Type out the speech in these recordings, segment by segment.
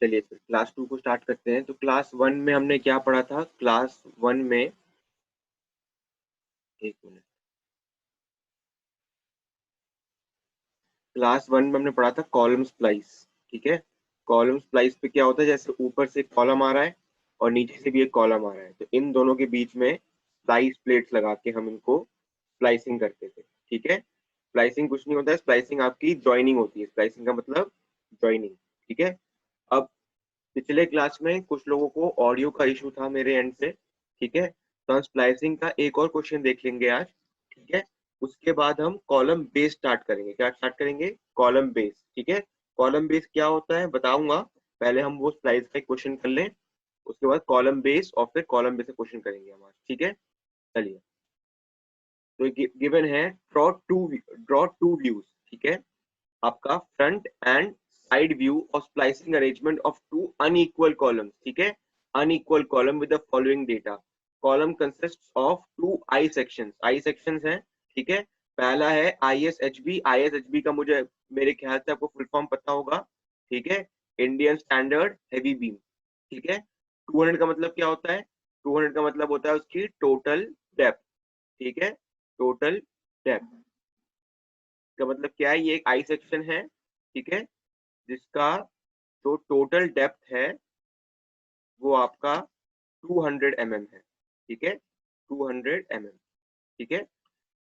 चलिए फिर क्लास 2 को स्टार्ट करते हैं। तो क्लास 1 में हमने क्या पढ़ा था? क्लास 1 में, एक मिनट, क्लास 1 में हमने पढ़ा था कॉलम स्प्लाइस। ठीक है, कॉलम स्प्लाइस पे क्या होता है, जैसे ऊपर से कॉलम आ रहा है और नीचे से भी एक कॉलम आ रहा है, तो इन दोनों के बीच में स्प्लाइस प्लेट्स लगा के हम इनको स्प्लाइसिंग करते थे। ठीक है, स्प्लाइसिंग कुछ नहीं होता है, स्प्लाइसिंग आपकी ज्वाइनिंग होती है। स्प्लाइसिंग का मतलब ज्वाइनिंग। ठीक है, अब पिछले क्लास में कुछ लोगों को ऑडियो का इशू था मेरे एंड से। ठीक है, तो हम स्प्लाइसिंग का एक और क्वेश्चन देख लेंगे आज। ठीक है, उसके बाद हम कॉलम बेस स्टार्ट करेंगे। क्या स्टार्ट करेंगे? Column base. ठीक है, कॉलम बेस क्या होता है बताऊंगा, पहले हम वो स्प्लाइस का क्वेश्चन कर लें, उसके बाद कॉलम बेस और फिर कॉलम बेस का क्वेश्चन करेंगे हम आज। ठीक है, चलिए। तो गिवन है ड्रॉ टू व्यूज। ठीक है, आपका front end side view of splicing arrangement of two unequal columns. ठीक है, unequal column with the following data. Column consist of two I sections. I sections हैं। ठीक है, पहला है आईएसएचबी। आईएसएचबी का मुझे मेरे ख्याल से आपको फुल फॉर्म पता होगा। ठीक है, इंडियन स्टैंडर्ड हैवी बीम। ठीक है, 200 का मतलब क्या होता है? 200 का मतलब होता है उसकी टोटल डेप्थ। ठीक है, टोटल डेप्थ का मतलब क्या है? ये एक आई सेक्शन है। ठीक है, जिसका जो टोटल डेप्थ है वो आपका 200 mm है। ठीक है, 200 mm। ठीक है,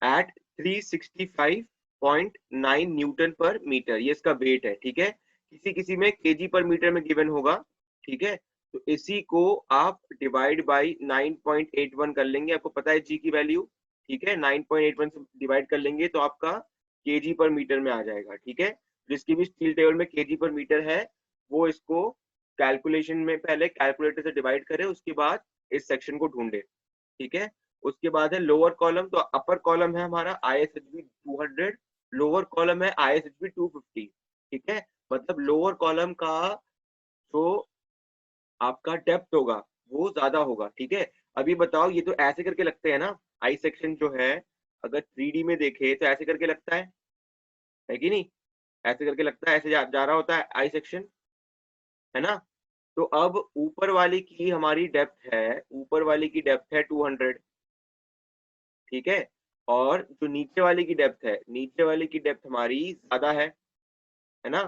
एट 365.9 न्यूटन पर मीटर, ये इसका वेट है। ठीक है, किसी किसी में केजी पर मीटर में गिवन होगा। ठीक है, तो इसी को आप डिवाइड बाई 9.81 कर लेंगे। आपको पता है जी की वैल्यू। ठीक है, 9.81 से डिवाइड कर लेंगे तो आपका केजी पर मीटर में आ जाएगा। ठीक है, जिसकी भी स्टील टेबल में केजी पर मीटर है वो इसको कैलकुलेशन में पहले कैलकुलेटर से डिवाइड करे, उसके बाद इस सेक्शन को ढूंढे। ठीक है, उसके बाद है लोअर कॉलम। तो अपर कॉलम है हमारा आईएसएचबी 200, लोअर कॉलम है आईएसएचबी 250। ठीक है, मतलब लोअर कॉलम का जो आपका डेप्थ होगा वो ज्यादा होगा। ठीक है, अभी बताओ, ये तो ऐसे करके लगते हैं ना, आई सेक्शन जो है, अगर 3D में देखे तो ऐसे करके लगता है कि नहीं? ऐसे करके लगता है, ऐसे जा रहा होता है आई सेक्शन, है ना? तो अब ऊपर वाली की हमारी डेप्थ है, ऊपर वाली की डेप्थ है 200। ठीक है, और जो नीचे वाली की डेप्थ है, नीचे वाली की डेप्थ हमारी ज्यादा है ना?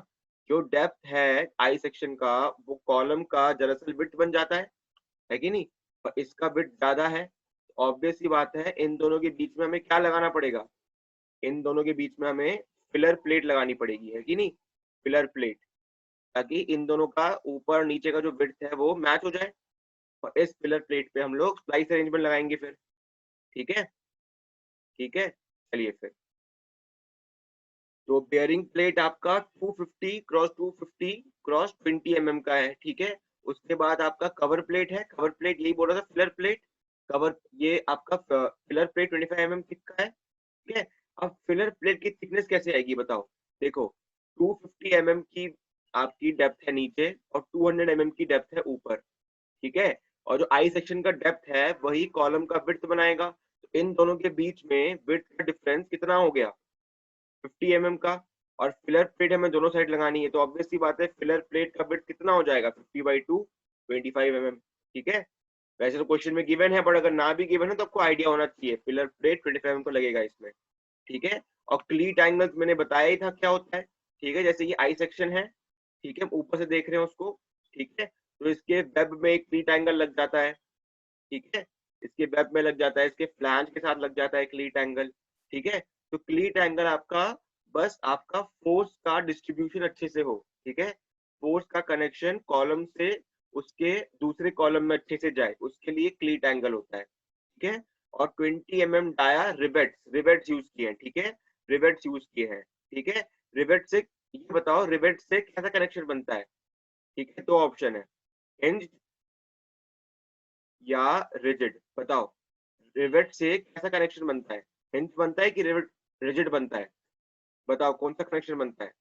जो डेप्थ है आई सेक्शन का वो कॉलम का दरअसल विड्थ बन जाता है कि नहीं? और इसका विड्थ ज्यादा है। ऑब्वियस सी बात है, इन दोनों के बीच में हमें क्या लगाना पड़ेगा? इन दोनों के बीच में हमें फिलर प्लेट लगानी पड़ेगी, है कि नहीं? फिलर प्लेट, ताकि इन दोनों का ऊपर और नीचे का जो विड्थ है वो मैच हो जाए। और इस फिलर प्लेट पे हम लोग स्प्लाइस अरेंजमेंट लगाएंगे फिर। ठीक है, ठीक है, चलिए फिर। तो बेयरिंग प्लेट आपका 250 क्रॉस 250 क्रॉस 20 mm का है। ठीक है, उसके बाद आपका कवर प्लेट है। कवर प्लेट यही बोल रहा था, फिलर प्लेट। कवर, ये आपका फिलर प्लेट 25 mm थिक का है। ठीक है, अब फिलर प्लेट की थिकनेस कैसे आएगी बताओ? देखो, 250 mm की आपकी डेप्थ है नीचे और 200 mm की डेप्थ है ऊपर। ठीक है, और जो आई सेक्शन का डेप्थ है वही कॉलम का विड्थ बनाएगा। तो इन दोनों के बीच में विड्थ का डिफरेंस कितना हो गया? 50 mm का। और फिलर प्लेट हमें दोनों साइड लगानी है, तो ऑब्वियस सी बात है फिलर प्लेट का विड्थ कितना हो जाएगा? 50/2, 25 mm। ठीक है, वैसे तो क्वेश्चन में गिवन है, बट अगर ना भी गिवन है तो आपको आइडिया होना चाहिए, फिलर प्लेट 25 mm को लगेगा इसमें। ठीक है, और क्लीट एंगल्स मैंने बताया ही था क्या होता है। ठीक है, जैसे ये आई सेक्शन है, ठीक है, ऊपर से देख रहे हैं उसको। ठीक है, तो इसके वेब में एक क्लीट एंगल लग जाता है। ठीक है, इसके वेब में लग जाता है, इसके फ्लैंज के साथ लग जाता है क्लीट एंगल। ठीक है, तो क्लीट एंगल आपका, बस आपका फोर्स का डिस्ट्रीब्यूशन अच्छे से हो। ठीक है, फोर्स का कनेक्शन कॉलम से उसके दूसरे कॉलम में अच्छे से जाए, उसके लिए क्लीट एंगल होता है। ठीक है, और 20 mm dia rivets rivets use किए हैं। ठीक है, रिवेट्स यूज किए हैं। ठीक है, रिवेट से, ये बताओ रिवेट से कैसा कनेक्शन बनता है? ठीक है, दो ऑप्शन है, हिंज या रिजिड। बताओ, रिवेट से कैसा कनेक्शन बनता है? हिंज बनता है कि रिवेट रिजिड बनता है? बताओ कौन सा कनेक्शन बनता है?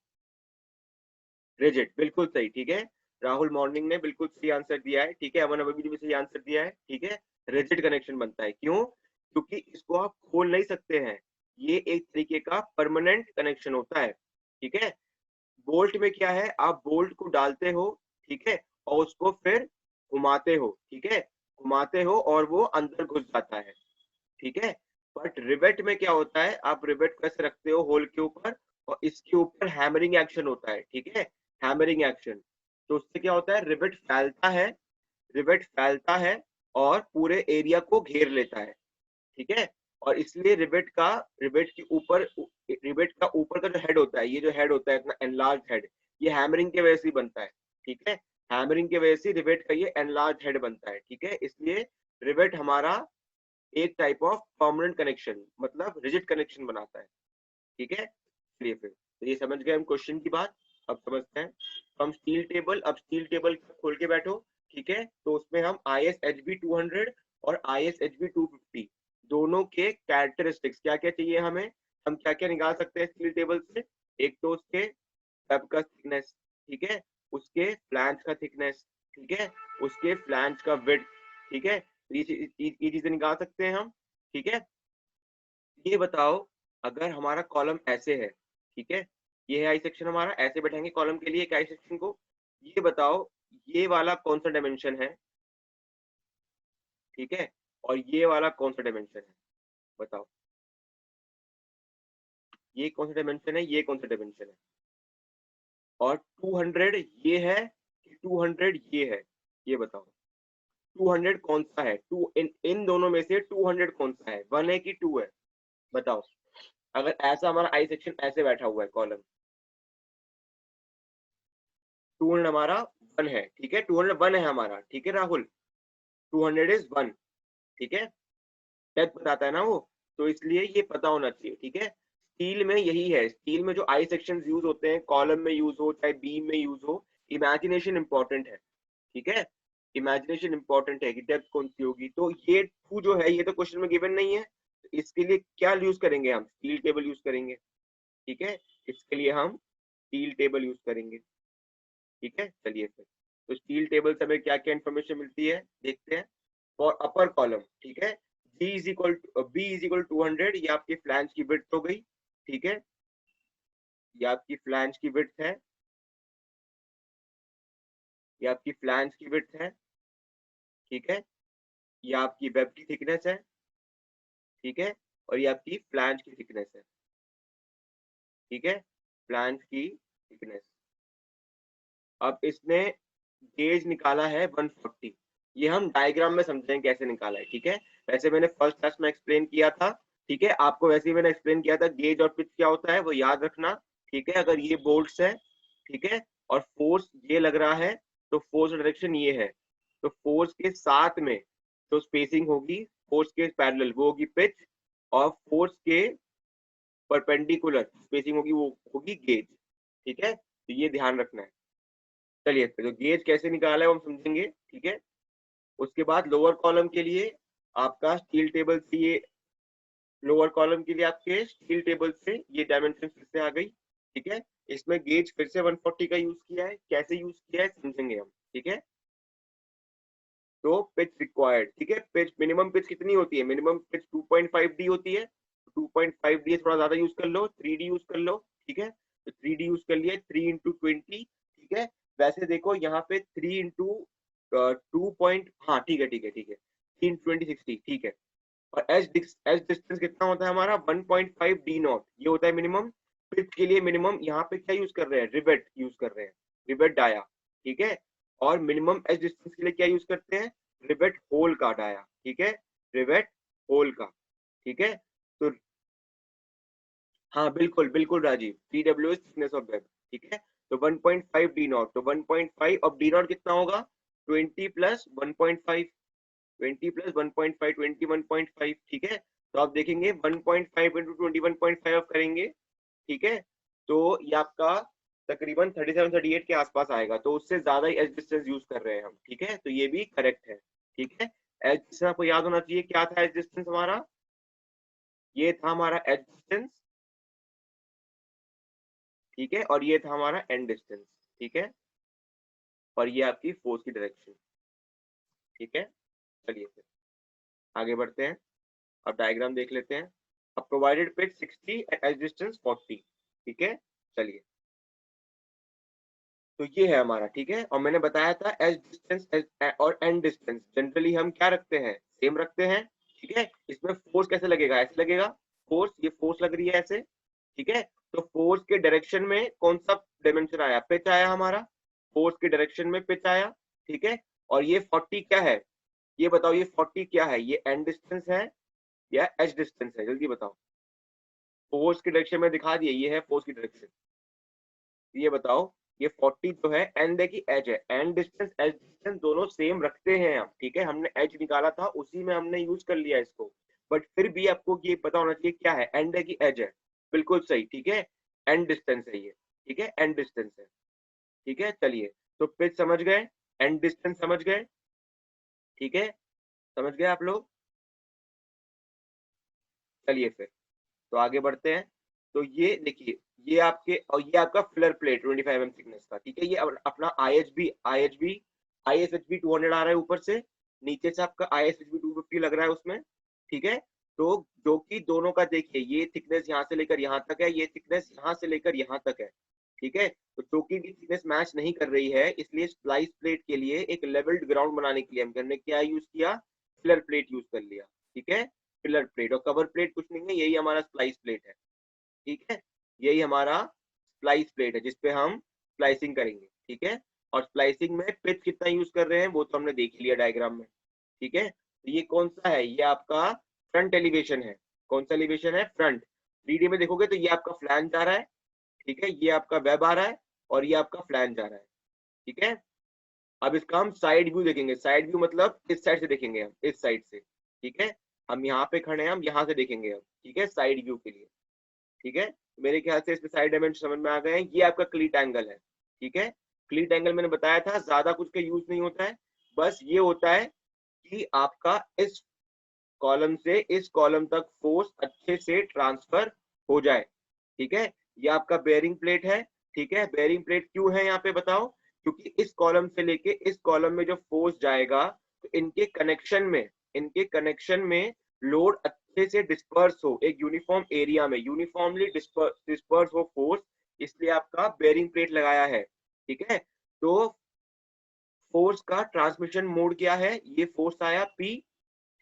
रिजिड, बिल्कुल सही। ठीक है, राहुल मॉर्निंग ने बिल्कुल सही आंसर दिया है। ठीक है, अमन अभी भी सही आंसर दिया है। ठीक है, रिजिड कनेक्शन बनता है। क्यों? क्योंकि इसको आप खोल नहीं सकते हैं, ये एक तरीके का परमानेंट कनेक्शन होता है। ठीक है, बोल्ट में क्या है, आप बोल्ट को डालते हो, ठीक है, और उसको फिर घुमाते हो, ठीक है, घुमाते हो और वो अंदर घुस जाता है, ठीक है। बट रिवेट में क्या होता है, आप रिवेट कैसे रखते हो होल के ऊपर, और इसके ऊपर हैमरिंग एक्शन होता है, ठीक है, हैमरिंग एक्शन। तो उससे क्या होता है, रिवेट फैलता है और पूरे एरिया को घेर लेता है, ठीक है। और इसलिए रिवेट के ऊपर, रिवेट का ऊपर का जो हेड होता है, ये जो हेड होता है इतना एनलार्ज हेड, ये हैमरिंग की वजह से ही बनता है, ठीक है। हैमरिंग की वजह से रिवेट का ये एनलार्ज हेड बनता है, ठीक है। इसलिए रिवेट हमारा एक टाइप ऑफ परमानेंट कनेक्शन, मतलब रिजिड कनेक्शन बनाता है, ठीक है। चलिए फिर, तो ये समझ गए हम क्वेश्चन की बात। अब समझते हैं हम स्टील टेबल। अब स्टील टेबल खोल के बैठो, ठीक है। तो उसमें हम ISHB 200 और ISHB 250 दोनों के कैरेक्टरिस्टिक्स क्या क्या चाहिए हमें, हम क्या क्या निकाल सकते हैं स्टील टेबल से। एक तो उसके वेब का थिकनेस, ठीक है, उसके फ्लैंज का थिकनेस, ठीक है, उसके फ्लैंज का विड्थ, ठीक है, ये चीजें निकाल सकते हैं हम, ठीक है। ये बताओ, अगर हमारा कॉलम ऐसे है, ठीक है, ये है आई सेक्शन हमारा, ऐसे बैठेंगे कॉलम के लिए एक आई सेक्शन को। ये बताओ, ये वाला कौन सा डायमेंशन है, ठीक है, और ये वाला कौन सा डायमेंशन है, बताओ। ये कौन सा डायमेंशन है, ये कौन सा डायमेंशन है, और 200 ये है कि 200 ये है, ये बताओ। 200 कौन सा है, टू इन इन दोनों में से 200 कौन सा है, 1 है कि 2 है, बताओ। अगर ऐसा हमारा आई सेक्शन ऐसे बैठा हुआ है कॉलम, 200 हमारा 1 है, ठीक है, 200 1 है हमारा, ठीक है राहुल, 200 इज 1, ठीक है, डेप्थ बताता है ना वो, तो इसलिए ये पता होना चाहिए, ठीक है। स्टील में यही है, स्टील में जो आई सेक्शन यूज होते हैं, कॉलम में यूज हो चाहे बीम में यूज हो, इमेजिनेशन इंपॉर्टेंट है, ठीक है, इमेजिनेशन इंपॉर्टेंट है कि डेप्थ कौन सी होगी। तो ये टू जो है, ये तो क्वेश्चन में गिवन नहीं है, तो इसके लिए क्या यूज करेंगे, हम स्टील टेबल यूज करेंगे, ठीक है, इसके लिए हम स्टील टेबल यूज करेंगे, ठीक है। चलिए फिर, तो स्टील टेबल से हमें क्या क्या इन्फॉर्मेशन मिलती है देखते हैं। फॉर अपर कॉलम, ठीक है, B इज इक्वल 200, ये आपकी फ्लैंज की विड्थ हो गई, ठीक है, ये आपकी फ्लैंज की विड्थ है, ये आपकी फ्लैंज की विड्थ है, ठीक है, ये आपकी वेब की थिकनेस है, ठीक है, और ये आपकी फ्लैंज की थिकनेस है, ठीक है, फ्लैंज की थिकनेस। अब इसने गेज निकाला है 140, ये हम डायग्राम में समझेंगे कैसे निकाला है, ठीक है। वैसे मैंने फर्स्ट क्लास में एक्सप्लेन किया था, ठीक है, आपको वैसे ही मैंने एक्सप्लेन किया था, गेज और पिच क्या होता है वो याद रखना, ठीक है। अगर ये बोल्ट्स है, ठीक है, और फोर्स ये लग रहा है, तो फोर्स डायरेक्शन ये है, तो फोर्स के साथ में जो स्पेसिंग होगी, फोर्स के पैरेलल वो होगी पिच, और फोर्स के परपेंडिकुलर स्पेसिंग होगी वो होगी गेज, ठीक है, तो ये ध्यान रखना है। चलिए, तो गेज कैसे निकाला है वो हम समझेंगे, ठीक है। उसके बाद लोअर कॉलम के लिए आपका स्टील टेबल से ये, लोअर कॉलम के लिए आपके स्टील टेबल से ये डायमेंशन फिर से आ गई, ठीक है। इसमें गेज फिर से 140 का यूज किया है, कैसे यूज किया है समझेंगे हम, ठीक है। तो पिच रिक्वायर्ड, ठीक है, पिच मिनिमम पिच कितनी होती है, मिनिमम पिच 2.5 डी होती है, 2.5 डी थोड़ा ज्यादा यूज कर लो, 3 डी यूज कर लो, ठीक है, तो 3 डी यूज कर लिया, 3 × 20, ठीक है। वैसे देखो यहाँ पे 3 × 2 पॉइंट, हाँ ठीक है ठीक है ठीक है, 3 × 20 60, ठीक है। और एच डिस्टेंस कितना होता है हमारा, 1.5 डी नॉट, ये होता है मिनिमम। पिच के लिए मिनिमम यहाँ पे क्या यूज कर रहे हैं, रिवेट यूज कर रहे हैं, रिवेट डाया, ठीक है। और मिनिमम एच डिस्टेंस के लिए क्या यूज करते हैं, रिवेट होल का डाया, ठीक है, रिवेट होल का, ठीक है। तो हाँ बिल्कुल बिल्कुल Rajiv, TW is thickness of web, ठीक है। तो 1.5 डी नॉट, तो 1.5 ऑफ डी नॉट कितना होगा, 20 + 1.5, 20 + 1.5, 21.5, ठीक है। तो आप देखेंगे 1.5 × 21.5 आप करेंगे, ठीक है, तो ये आपका तकरीबन 37-38 के आसपास आएगा, तो उससे ज्यादा ही एज डिस्टेंस यूज कर रहे हैं हम, ठीक है, तो ये भी करेक्ट है, ठीक है। एज डिस्टेंस आपको याद होना चाहिए, क्या था एज डिस्टेंस हमारा, ये था हमारा एज डिस्टेंस, ठीक है, और ये था हमारा एंड डिस्टेंस, ठीक है, और ये आपकी फोर्स की डायरेक्शन, ठीक है। चलिए फिर आगे बढ़ते हैं, अब डायग्राम देख लेते हैं। अब provided pitch 60 at edge distance 40, ठीक है। चलिए, तो ये है हमारा, ठीक है। और मैंने बताया था एच डिस्टेंस और एन डिस्टेंस जनरली हम क्या रखते हैं, सेम रखते हैं, ठीक है। इसमें फोर्स कैसे लगेगा, ऐसे लगेगा, फोर्स, ये फोर्स लग रही है ऐसे, ठीक है। तो फोर्स के डायरेक्शन में कौन सा डायमेंशन आया, पिच आया हमारा, फोर्स के डायरेक्शन में पिच आया, ठीक है। और ये 40 क्या है, ये बताओ, ये 40 क्या है, ये एन डिस्टेंस है या एच डिस्टेंस है, जल्दी बताओ। फोर्स की डायरेक्शन में दिखा दिए, ये है फोर्स की डायरेक्शन, ये बताओ। ये 40 जो है, एन देखिए एच है, एन डिस्टेंस एच डिस्टेंस दोनों सेम रखते हैं हम, ठीक है। हमने एच निकाला था, उसी में हमने यूज कर लिया इसको, बट फिर भी आपको ये पता होना चाहिए क्या है, एन देखिए एच है, बिल्कुल सही, ठीक है। एन डिस्टेंस है ये, ठीक है, एन डिस्टेंस है, ठीक है। चलिए, तो पिच समझ गए, एन डिस्टेंस समझ गए, ठीक है, समझ गए आप लोग। चलिए फिर, तो आगे बढ़ते हैं। तो ये देखिए, ये आपके, और ये आपका फिलर प्लेट 25 mm थिकनेस का, ठीक है। ये अपना ISHB 200 आ रहा है ऊपर से, नीचे से आपका ISHB 250 लग रहा है उसमें, ठीक है। तो जो कि दोनों का देखिए, ये थिकनेस यहाँ से लेकर यहाँ तक है, ये थिकनेस यहाँ से लेकर यहाँ तक है, ठीक है। तो चौकी की थिकनेस मैच नहीं कर रही है, इसलिए स्प्लाइस प्लेट के लिए एक लेवल्ड ग्राउंड बनाने के लिए हमने क्या यूज किया, फिलर प्लेट यूज कर लिया, ठीक है। फिलर प्लेट और कवर प्लेट कुछ नहीं है, यही हमारा स्प्लाइस प्लेट है, ठीक है। यही हमारा स्प्लाइस प्लेट है जिसपे हम स्प्लाइसिंग करेंगे, ठीक है। और स्प्लाइसिंग में पिच कितना यूज कर रहे हैं वो तो हमने देख लिया डायग्राम में, ठीक है। तो ये कौन सा है, ये आपका फ्रंट एलिवेशन है, कौन सा एलिवेशन है, फ्रंट। 3D में देखोगे तो ये आपका फ्लैंज आ रहा है, ठीक है, ये आपका वेब आ रहा है, और ये आपका फ्लैंज आ रहा है, ठीक है। अब इसका हम साइड व्यू देखेंगे, साइड व्यू मतलब इस साइड से देखेंगे हम, इस साइड से, ठीक है। हम यहाँ पे खड़े हैं, हम यहाँ से देखेंगे हम, ठीक है, साइड व्यू के लिए, ठीक है। मेरे ख्याल से इसमें साइड डायमेंशन समझ में आ गए हैं। ये आपका क्लीट एंगल है, ठीक है। क्लीट एंगल मैंने बताया था, ज्यादा कुछ का यूज नहीं होता है, बस ये होता है कि आपका इस कॉलम से इस कॉलम तक फोर्स अच्छे से ट्रांसफर हो जाए, ठीक है। ये आपका बेयरिंग प्लेट है, ठीक है। बेयरिंग प्लेट क्यों है यहाँ पे बताओ, क्योंकि इस कॉलम से लेके इस कॉलम में जो फोर्स जाएगा, तो इनके कनेक्शन में लोड अच्छे से डिस्पर्स हो, एक यूनिफॉर्म एरिया में यूनिफॉर्मली डिस्पर्स हो फोर्स, इसलिए आपका बेयरिंग प्लेट लगाया है, ठीक है। तो फोर्स का ट्रांसमिशन मोड क्या है, ये फोर्स आया P,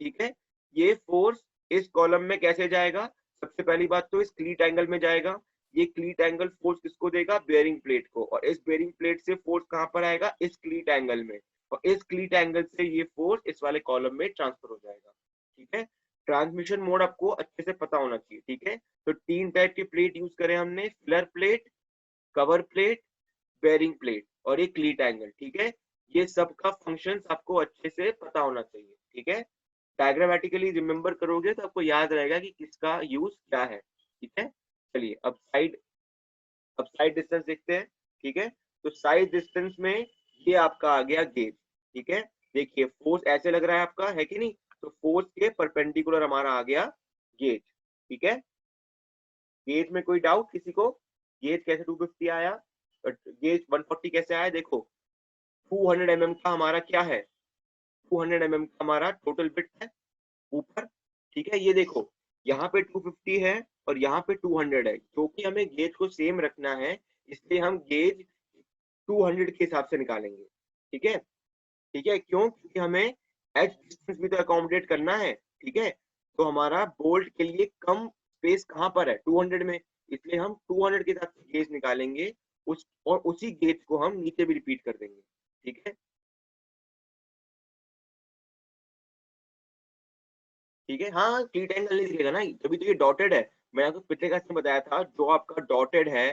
ठीक है। ये फोर्स इस कॉलम में कैसे जाएगा, सबसे पहली बात तो इस क्लीट एंगल में जाएगा। ये क्लीट एंगल फोर्स किसको देगा, बेयरिंग प्लेट को, और इस बेयरिंग प्लेट से फोर्स कहां पर आएगा, इस क्लीट एंगल में, और इस क्लीट एंगल से ये फोर्स इस वाले कॉलम में ट्रांसफर हो जाएगा, ठीक है। ट्रांसमिशन मोड आपको अच्छे से पता होना चाहिए, ठीक है। तो 3 टाइप की प्लेट यूज करें हमने, filler plate, cover plate, bearing plate, और ये क्लीट एंगल, ठीक है। ये सब का फंक्शंस आपको अच्छे से पता होना चाहिए, ठीक है। डायग्रामेटिकली रिमेम्बर करोगे तो आपको याद रहेगा कि किसका यूज क्या है, ठीक है। चलिए, अब साइड डिस्टेंस देखते हैं, ठीक है। तो साइड डिस्टेंस में ये आपका आ गया गेज, ठीक है। देखिए, फोर्स ऐसे लग रहा है आपका, है कि नहीं, तो फोर्स के परपेंडिकुलर हमारा आ गया गेज, ठीक है। गेज में कोई डाउट किसी को, गेज कैसे 250 आया, गेज 140 कैसे आया, देखो 200 mm का हमारा क्या है, 200 mm का हमारा टोटल बिट है ऊपर, ठीक है। ये देखो, यहाँ पे 250 है और यहाँ पे 200 है, क्योंकि हमें गेज को सेम रखना है, इसलिए हम गेज 200 के हिसाब से निकालेंगे, ठीक है, ठीक है। क्यों, क्योंकि हमें एच डिस्टेंस भी तो अकोमोडेट करना है, ठीक है। तो हमारा बोल्ट के लिए कम स्पेस कहाँ पर है, 200 में, इसलिए हम 200 के हिसाब से गेज निकालेंगे, और उसी गेज को हम नीचे भी रिपीट कर देंगे, ठीक है, ठीक है। हाँ, क्लीट एंगल नहीं दिखेगा ना, तभी तो ये डॉटेड है। मैं आपको पिछले क्लास में बताया था, जो आपका डॉटेड है,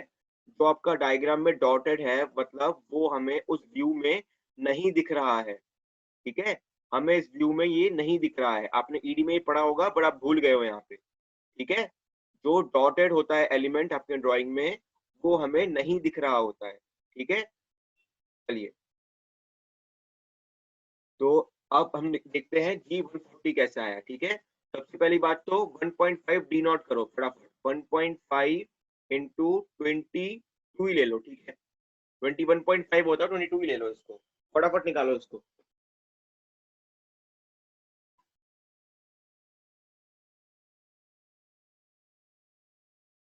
जो आपका डायग्राम में डॉटेड है, मतलब वो हमें उस व्यू में नहीं दिख रहा है, ठीक है। हमें इस व्यू में ये नहीं दिख रहा है, आपने ईडी में ही पढ़ा होगा, बट आप भूल गए हो यहाँ पे, ठीक है। जो डॉटेड होता है एलिमेंट आपके ड्राइंग में, वो हमें नहीं दिख रहा होता है, ठीक है। चलिए, तो अब हम देखते हैं G140 कैसे आया, ठीक है। सबसे पहली बात तो 1.5 डी नॉट करो फटाफट, 1.5 इंटू 22 ही ले लो, ठीक है। 21.5 होता है, 22 ही ले लो इसको, फटाफट निकालो इसको।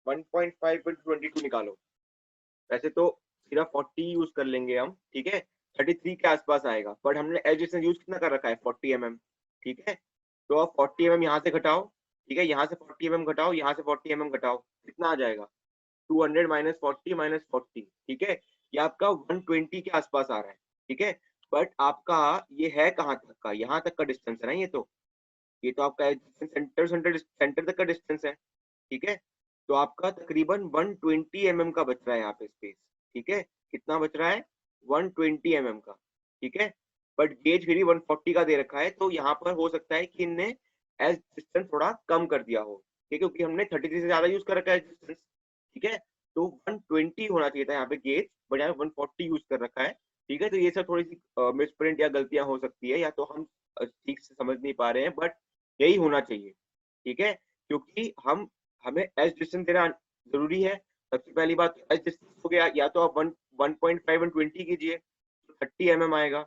1.5 इंटू 22 निकालो, वैसे तो सिर्फ 40 यूज कर लेंगे हम, ठीक है, 33 के आसपास आएगा, बट हमने एज डिस्टेंस यूज कितना कर रखा है 40 mm, ठीक है। तो अब 40 mm यहाँ से घटाओ, ठीक है, यहाँ से 40 mm घटाओ, यहाँ से 40 mm घटाओ, कितना आ जाएगा 200 माइनस 40 माइनस 40, ठीक है, ये आपका 120 के आसपास आ रहा है, ठीक है। बट आपका ये है कहाँ तक का, यहाँ तक का डिस्टेंस है ना, ये तो आपका सेंटर सेंटर सेंटर तक का डिस्टेंस है, ठीक है। तो आपका तकरीबन 120 mm का बच रहा है यहाँ पे स्पेस, ठीक है, कितना बच रहा है 120 mm का, ठीक है। बट गेज फिर भी 140 का दे रखा है, तो यहाँ पर हो सकता है कि इनने एज डिस्टेंस थोड़ा कम कर दिया हो, ठीक है, क्योंकि हमने 33 से ज्यादा यूज कर रखा है डिस्टेंस, ठीक है। तो 120 होना चाहिए था यहाँ पे गेज, बट यहाँ पे 140 यूज कर रखा है, ठीक है। तो ये सब थोड़ी सी मिसप्रिंट या गलतियां हो सकती है, या तो हम ठीक से समझ नहीं पा रहे हैं, बट यही होना चाहिए, ठीक है, क्योंकि हम हमें एज डिस्टेंस देना जरूरी है। सबसे पहली बात एज डिस्टेंस हो गया, या तो आप 1.5 120 कीजिए तो 30 mm आएगा,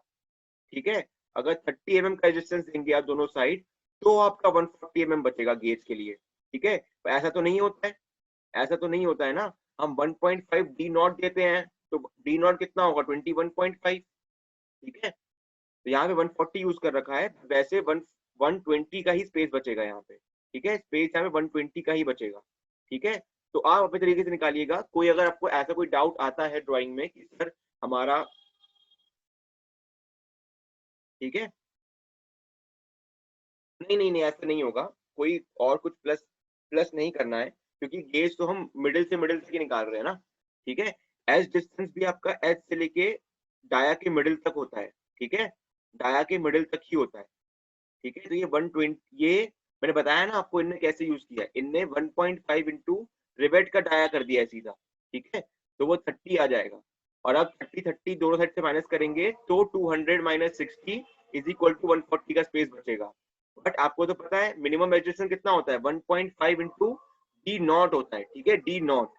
ठीक है। अगर 30 mm का डिस्टेंस देंगे आप दोनों साइड, तो आपका 140 mm बचेगा गेज के लिए, ठीक है। तो ऐसा तो नहीं होता है, ऐसा तो नहीं होता है ना, हम 1.5 डी नॉट देते हैं, तो डी नॉट कितना होगा 21.5, ठीक है। तो यहाँ पे 140 यूज कर रखा है, वैसे 120 का ही स्पेस बचेगा यहाँ पे, ठीक है, स्पेस यहाँ पे 120 का ही बचेगा, ठीक है। तो आप अपने तरीके से निकालिएगा। कोई अगर आपको ऐसा कोई डाउट आता है ड्राइंग में कि सर हमारा, ठीक है, नहीं नहीं नहीं ऐसा नहीं होगा, कोई और कुछ प्लस प्लस नहीं करना है, क्योंकि गेज तो हम मिडिल से ही निकाल रहे हैं ना, ठीक है। एज डिस्टेंस भी आपका एज से लेके डाया के मिडिल तक होता है, ठीक है, डाया के मिडिल तक ही होता है, ठीक है। तो ये 120, ये मैंने बताया ना आपको इनने कैसे यूज किया है, इनने 1.5 इंटू रिवेट का डाया कर दिया है सीधा, ठीक है। तो वो 30 आ जाएगा, और अब 30 दोनों साइड से माइनस करेंगे तो 200 माइनस 60 इज इक्वल टू 140 का स्पेस बचेगा। बट आपको तो पता है मिनिमम एडजस्टेंस कितना होता है 1.5 इंटू डी नॉट होता है, ठीक है, डी नॉट,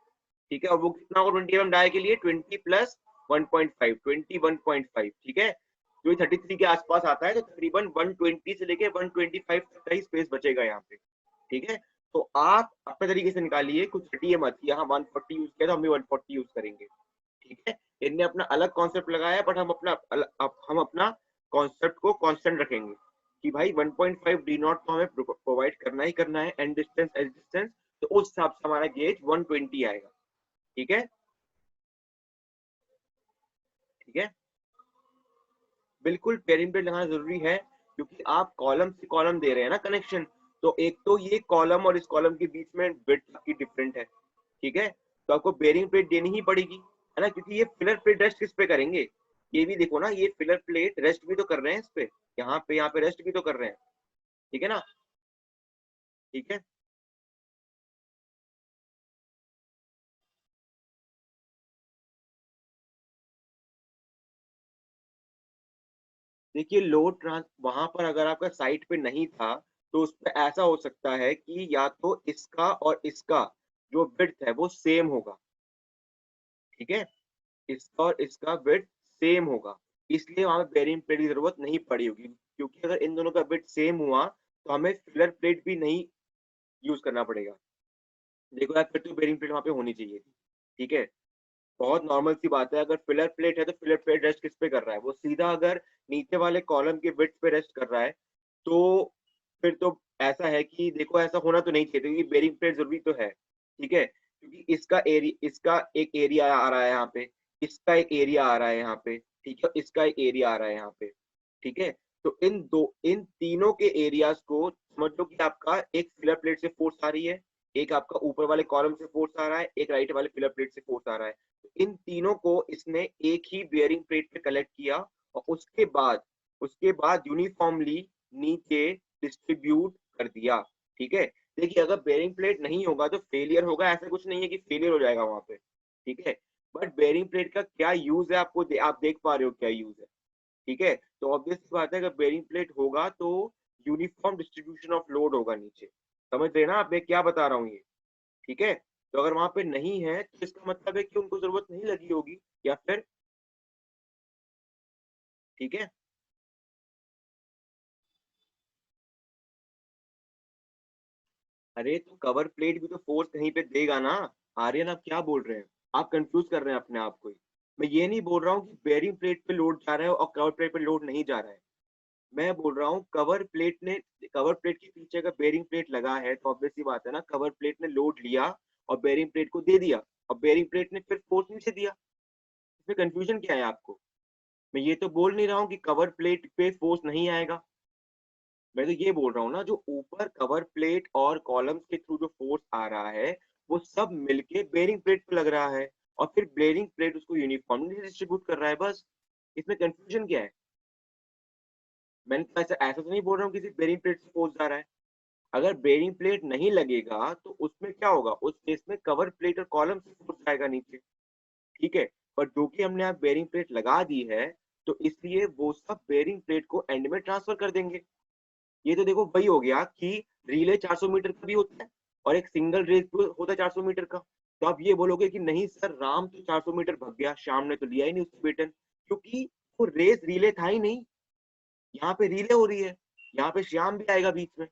ठीक है। और वो कितना होगा 20 mm डाई के लिए 20 प्लस 1.5 21.5, ठीक है। जो 33 के आसपास आता है, तो तकरीबन 120 से लेके 125 तक का ही स्पेस बचेगा यहाँ पे, ठीक है। तो आप अपने तरीके से निकालिए, कुछ हटिए मत, यहाँ 140 यूज किया तो हम भी 140 यूज करेंगे, ठीक है। इनने अपना अलग कॉन्सेप्ट लगाया, बट हम अपना कॉन्सेप्ट को कांस्टेंट रखेंगे कि भाई 1.5 डी नॉट तो हमें प्रोवाइड करना ही करना है, एंड डिस्टेंस एज डिस्टेंस, तो उस हिसाब से हमारा गेज 120 आएगा, ठीक है, ठीक है। बिल्कुल पेरिंग पे लगाना जरूरी है, क्योंकि आप कॉलम से कॉलम दे रहे हैं ना कनेक्शन, तो एक तो ये कॉलम और इस कॉलम के बीच में विड्थ की डिफरेंट है, ठीक है। तो आपको बेरिंग प्लेट देनी ही पड़ेगी, है ना, क्योंकि ये फिलर प्लेट रेस्ट किस पे करेंगे, ये भी देखो ना, ये फिलर प्लेट रेस्ट भी तो कर रहे हैं इस पे, यहाँ पे रेस्ट भी तो कर रहे हैं, ठीक है ना, ठीक है। देखिए लोड ट्रांस वहां पर अगर आपका साइट पे नहीं था, तो उस पे ऐसा हो सकता है कि या तो इसका और इसका जो विड्थ है वो सेम होगा, ठीक है, इसका और इसका विड्थ सेम होगा, इसलिए वहां पे बेरिंग प्लेट की जरूरत नहीं पड़ी होगी, क्योंकि अगर इन दोनों का विड्थ सेम हुआ तो हमें फिलर प्लेट भी नहीं यूज करना पड़ेगा। देखो यार, फिर तो बेरिंग प्लेट वहां पे होनी चाहिए थी, ठीक है। बहुत नॉर्मल सी बात है, अगर फिलर प्लेट है तो फिलर प्लेट रेस्ट किस पे कर रहा है, वो सीधा अगर नीचे वाले कॉलम के विड्थ पे रेस्ट कर रहा है, तो फिर तो ऐसा है कि देखो ऐसा होना तो नहीं चाहिए, क्योंकि बेरिंग प्लेट जरूरी तो है, ठीक है, क्योंकि इसका एक एरिया आ रहा है यहाँ पे, इसका एक एरिया आ रहा है यहाँ पे, ठीक है, इसका एक एरिया आ रहा है यहाँ पे, ठीक है। तो इन तीनों के एरियाज को समझ लो कि आपका एक फिलर प्लेट से फोर्स आ रही है, एक आपका ऊपर वाले कॉलम से फोर्स आ रहा है, एक राइट वाले फिलर प्लेट से फोर्स आ रहा है। तो इन तीनों को इसने एक ही बेयरिंग प्लेट पे कलेक्ट किया, और उसके बाद यूनिफॉर्मली नीचे डिस्ट्रीब्यूट कर दिया, ठीक है। देखिए अगर बेयरिंग प्लेट नहीं होगा तो फेलियर होगा, ऐसा कुछ नहीं है कि फेलियर हो जाएगा वहां पे, ठीक है। बट बेयरिंग प्लेट का क्या यूज है आप देख पा रहे हो क्या यूज है, ठीक है। तो ऑब्वियस बात है, अगर बेयरिंग प्लेट होगा तो यूनिफॉर्म डिस्ट्रीब्यूशन ऑफ लोड होगा नीचे, समझ रहे हैं ना आप मैं क्या बता रहा हूँ ये, ठीक है। तो अगर वहां पे नहीं है तो इसका मतलब है कि उनको जरूरत नहीं लगी होगी, या फिर, ठीक है। अरे तो कवर प्लेट भी तो फोर्स कहीं पे देगा ना, आर्यन आप क्या बोल रहे हैं, आप कंफ्यूज कर रहे हैं अपने आप को ही। मैं ये नहीं बोल रहा हूँ कि बेरिंग प्लेट पे लोड जा रहा है और कवर प्लेट पे लोड नहीं जा रहा है। मैं बोल रहा हूँ कवर प्लेट के पीछे अगर बेरिंग प्लेट लगा है तो ऑब्वियस सी बात है ना, कवर प्लेट ने लोड लिया और बेरिंग प्लेट को दे दिया और बेरिंग प्लेट ने फिर फोर्स नीचे दिया। इसमें कंफ्यूजन क्या है आपको? मैं ये तो बोल नहीं रहा हूँ कि कवर प्लेट पे फोर्स नहीं आएगा। मैं तो ये बोल रहा हूँ ना, जो ऊपर कवर प्लेट और कॉलम्स के थ्रू जो फोर्स आ रहा है वो सब मिलके बेरिंग प्लेट पे लग रहा है और फिर बेरिंग प्लेट उसको यूनिफॉर्मली डिस्ट्रीब्यूट कर रहा है, बस। इसमें कंफ्यूजन क्या है? मैंने तो ऐसा ऐसा तो नहीं बोल रहा हूँ किसी बेरिंग प्लेट से फोर्स जा रहा है। अगर बेरिंग प्लेट नहीं लगेगा तो उसमें क्या होगा, उस केस में कवर प्लेट और कॉलम से फोर्स जाएगा नीचे, ठीक है। पर जो कि हमने यहाँ बेरिंग प्लेट लगा दी है, तो इसलिए वो सब बेरिंग प्लेट को एंड में ट्रांसफर कर देंगे। ये तो देखो वही हो गया कि रिले 400 मीटर का भी होता है और एक सिंगल रेस भी होता है 400 मीटर का। तो आप ये बोलोगे कि नहीं सर, राम तो 400 मीटर भाग गया, श्याम ने तो लिया ही नहीं उसकी बेटन, क्योंकि वो रेस रिले था ही नहीं। यहाँ पे रिले हो रही है, यहाँ पे श्याम भी आएगा बीच में।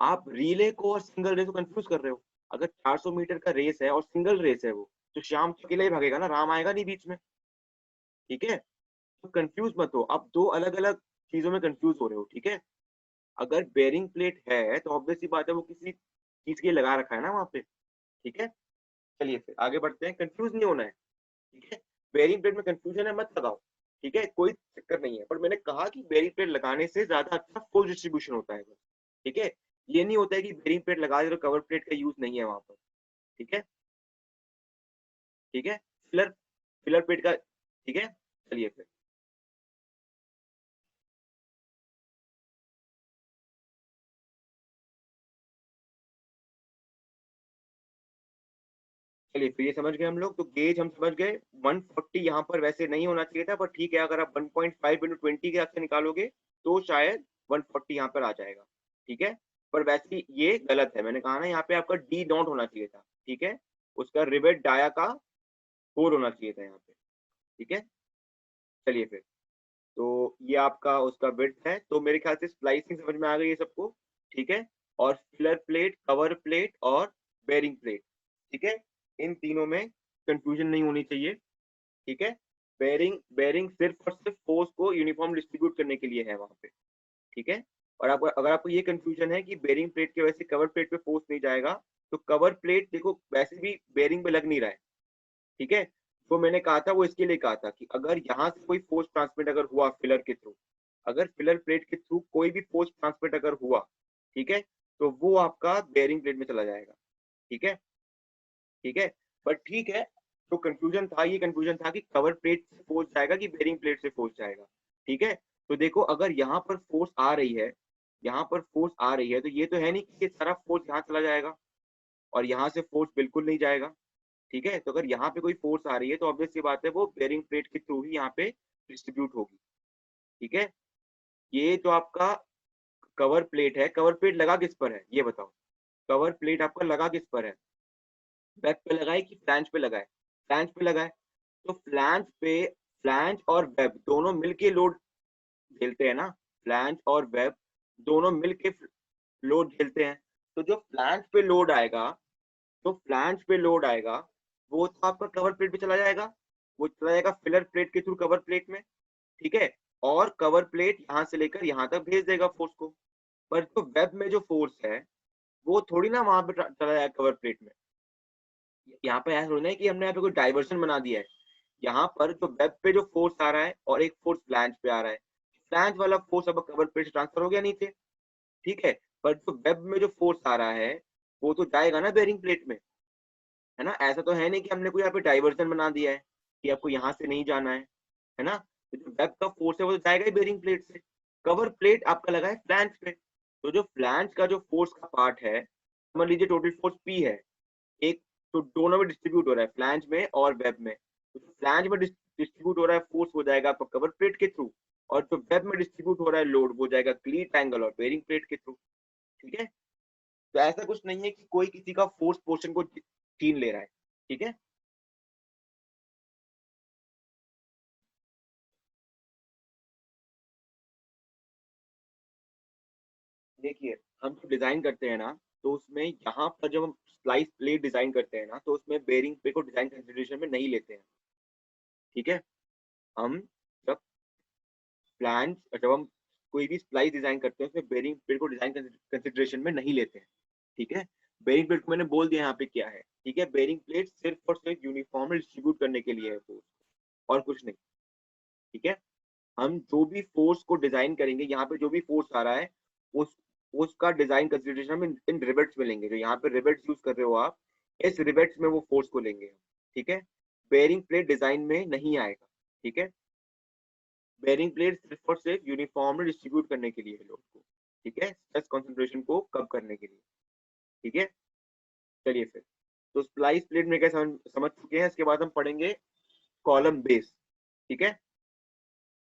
आप रिले को और सिंगल रेस को कंफ्यूज कर रहे हो। अगर 400 मीटर का रेस है और सिंगल रेस है वो, तो श्याम तो अकेला ही भागेगा ना, राम आएगा नहीं बीच में, ठीक है। तो कंफ्यूज मत हो, आप दो अलग अलग चीजों में कंफ्यूज हो रहे हो, ठीक है। अगर बेरिंग प्लेट है तो ऑब्वियस सी बात है वो किसी चीज के लिए लगा रखा है ना वहां पे, ठीक है। चलिए फिर आगे बढ़ते हैं, कंफ्यूज नहीं होना है, ठीक है। बेरिंग प्लेट में कंफ्यूजन है, मत लगाओ, ठीक है, कोई चक्कर नहीं है। पर मैंने कहा कि बेरिंग प्लेट लगाने से ज्यादा अच्छा फोर्स डिस्ट्रीब्यूशन होता है बस, ठीक है। ये नहीं होता है कि बेरिंग प्लेट लगा दे तो कवर प्लेट का यूज नहीं है वहां पर, ठीक है। ठीक है, फिलर फिलर प्लेट का, ठीक है। चलिए फिर, चलिए फिर ये समझ गए हम लोग, तो गेज हम समझ गए। 140 यहाँ पर वैसे नहीं होना चाहिए था, पर ठीक है, अगर आप 1.5 इंटू 20 के हिसाब से निकालोगे तो शायद 140 यहाँ पर आ जाएगा, ठीक है। पर वैसे ये गलत है, मैंने कहा ना यहाँ पे आपका डी नॉट होना चाहिए था, ठीक है। उसका रिवेट डाया का 4 होना चाहिए था यहाँ पे, ठीक है। चलिए फिर, तो ये आपका उसका विड्थ है, तो मेरे ख्याल से स्प्लाइसिंग समझ में आ गई है सबको, ठीक है। और फिलर प्लेट, कवर प्लेट और बेरिंग प्लेट, ठीक है, इन तीनों में कंफ्यूजन नहीं होनी चाहिए, ठीक है। बेरिंग बेरिंग सिर्फ और सिर्फ फोर्स को यूनिफॉर्म डिस्ट्रीब्यूट करने के लिए है वहां पे, ठीक है। और आपको अगर आपको ये कंफ्यूजन है कि बेरिंग प्लेट के वजह से कवर प्लेट पे फोर्स नहीं जाएगा, तो कवर प्लेट देखो वैसे भी बेरिंग पे लग नहीं रहा है, ठीक है। जो मैंने कहा था वो इसके लिए कहा था कि अगर यहाँ से कोई फोर्स ट्रांसमिट अगर हुआ फिलर के थ्रू, अगर फिलर प्लेट के थ्रू कोई भी फोर्स ट्रांसमिट अगर हुआ, ठीक है, तो वो आपका बेरिंग प्लेट में चला जाएगा, ठीक है, ठीक है। बट ठीक है, तो कंफ्यूजन था, ये कंफ्यूजन था कि कवर प्लेट से फोर्स जाएगा कि बेरिंग प्लेट से फोर्स जाएगा, ठीक है। तो देखो अगर यहाँ पर फोर्स आ रही है, यहाँ पर फोर्स आ रही है, तो ये तो है नहीं कि ये सारा फोर्स यहाँ चला जाएगा और यहाँ से फोर्स बिल्कुल नहीं जाएगा, ठीक है। तो अगर यहाँ पे कोई फोर्स आ रही है तो ऑब्वियस सी बात है वो बेरिंग प्लेट के थ्रू ही यहाँ पे डिस्ट्रीब्यूट होगी, ठीक है। ये जो आपका कवर प्लेट है, कवर प्लेट लगा किस पर है ये बताओ? कवर प्लेट आपका लगा किस पर है? बैक पे लगा है कि फ्लैंज पे लगा है? फ्लैंज पे लगा है। तो फ्लैंज पे, फ्लैंज और वेब दोनों मिलके लोड झेलते हैं ना, फ्लैंज और वेब दोनों मिलके लोड झेलते हैं। तो जो फ्लैंज पे लोड आएगा, जो फ्लैंज पे लोड आएगा, वो तो आपका कवर प्लेट पे चला जाएगा, वो चला जाएगा फिलर प्लेट के थ्रू कवर प्लेट में, ठीक है। और कवर प्लेट यहाँ से लेकर यहाँ तक भेज देगा फोर्स को। पर जो वेब में जो फोर्स है वो थोड़ी ना वहां पे चला जाएगा कवर प्लेट में। यहाँ पे ऐसा थोड़ी ना है कि हमने यहाँ पे कोई डाइवर्शन बना दिया है। यहाँ पर जो वेब पे जो फोर्स आ रहा है और एक फोर्स फ्लैंज पे आ रहा है, फ्लैंज वाला फोर्स अब कवर प्लेट से ट्रांसफर हो गया नीचे, ठीक है। पर जो वेब में जो फोर्स आ रहा है वो तो जाएगा ना बेरिंग प्लेट में, है ना। ऐसा तो है नहीं कि हमने कोई यहाँ पे डाइवर्जन बना दिया है कि आपको यहाँ से नहीं जाना है ना। तो जो वेब का फोर्स है वो तो जाएगा ही बेरिंग प्लेट से। कवर प्लेट आपका लगा है फ्लैंज पे, तो जो फ्लैंज का जो फोर्स का पार्ट है, समझ लीजिए टोटल फोर्स पी है एक, तो दोनों में डिस्ट्रीब्यूट हो रहा है, फ्लैंज में और वेब में। तो फ्लैंज में डिस्ट्रीब्यूट हो रहा है फोर्स हो जाएगा आपका कवर प्लेट के थ्रू, और जो वेब में डिस्ट्रीब्यूट हो रहा है लोड वो जाएगा क्लीट एंगल और बेरिंग प्लेट के थ्रू, ठीक है। तो ऐसा कुछ नहीं है कि कोई किसी का फोर्स पोर्शन को छीन ले रहा है, ठीक है। देखिए, हम जब डिजाइन करते हैं ना, तो उसमें यहाँ पर जब हम स्लाइस प्लेट डिजाइन करते हैं ना, तो उसमें बेरिंग पे को डिजाइन कंसिडरेशन में नहीं लेते हैं, ठीक है। हम जब जब हम कोई भी स्प्लाइस डिजाइन करते हैं उसमें बेरिंग प्लेट को डिजाइन कंसिडरेशन में नहीं लेते हैं। ठीक है। बेरिंग प्लेट को मैंने बोल दिया यहाँ पे क्या है। ठीक है, बेरिंग प्लेट सिर्फ और सिर्फ यूनिफॉर्म डिस्ट्रीब्यूट करने के लिए है फोर्स, और कुछ नहीं। ठीक है। हम जो भी फोर्स को डिजाइन करेंगे, यहाँ पे जो भी फोर्स आ रहा है उस उसका डिजाइन कंसिडरेशन हम इन रिवेट्स में लेंगे। जो यहाँ पे रिवेट्स यूज कर रहे हो आप, इस रिवेट्स में वो फोर्स को लेंगे। ठीक है। बेरिंग प्लेट डिजाइन में नहीं आएगा। ठीक है। बेरिंग प्लेट सिर्फ और सिर्फ यूनिफॉर्म डिस्ट्रीब्यूट करने के लिए है लोड को। ठीक है, स्ट्रेस कंसंट्रेशन को कम करने के लिए। ठीक है। चलिए फिर, तो स्प्लाइस प्लेट में क्या समझ चुके हैं। इसके बाद हम पढ़ेंगे कॉलम बेस। ठीक है।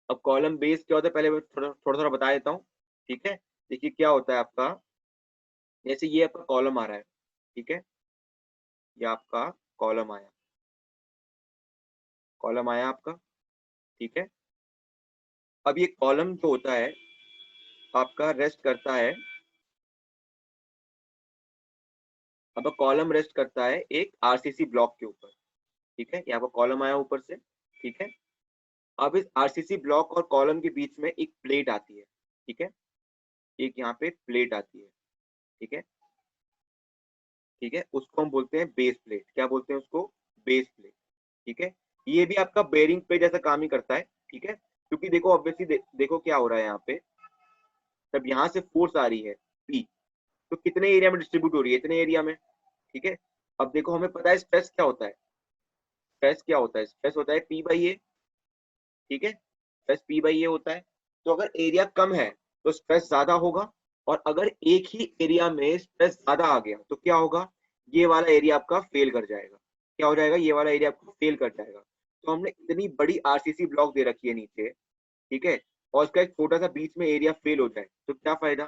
अब कॉलम बेस क्या होता है पहले मैं थोड़ा थोड़ा बता देता हूँ। ठीक है। देखिए क्या होता है आपका, जैसे ये आपका कॉलम आ रहा है। ठीक है, ये आपका कॉलम आया, कॉलम आया आपका। ठीक है। अब ये कॉलम जो होता है आपका रेस्ट करता है, अब कॉलम रेस्ट करता है एक आरसीसी ब्लॉक के ऊपर। ठीक है, यहाँ पर कॉलम आया ऊपर से। ठीक है। अब इस आरसीसी ब्लॉक और कॉलम के बीच में एक प्लेट आती है। ठीक है, एक यहाँ पे प्लेट आती है। ठीक है। ठीक है, उसको हम बोलते हैं बेस प्लेट। क्या बोलते हैं उसको? Base plate. ठीक है। ये भी आपका बेरिंग पे जैसा काम ही करता है। ठीक है, क्योंकि देखो ऑब्वियसली देखो क्या हो रहा है यहाँ पे, जब यहाँ से फोर्स आ रही है पी, तो कितने एरिया में डिस्ट्रीब्यूट हो रही है? इतने एरिया में। ठीक है। अब देखो हमें पता है स्ट्रेस क्या होता है। स्ट्रेस क्या होता है? स्ट्रेस होता है पी बाई ए। ठीक है, स्ट्रेस पी बाई ए होता है। तो अगर एरिया कम है तो स्ट्रेस ज्यादा होगा, और अगर एक ही एरिया में स्ट्रेस ज्यादा आ गया तो क्या होगा? ये वाला एरिया आपका फेल कर जाएगा। क्या हो जाएगा? ये वाला एरिया आपको फेल कर जाएगा। तो हमने इतनी बड़ी आरसीसी ब्लॉक दे रखी है नीचे। ठीक है, और उसका एक छोटा सा बीच में एरिया फेल हो जाए तो क्या फायदा?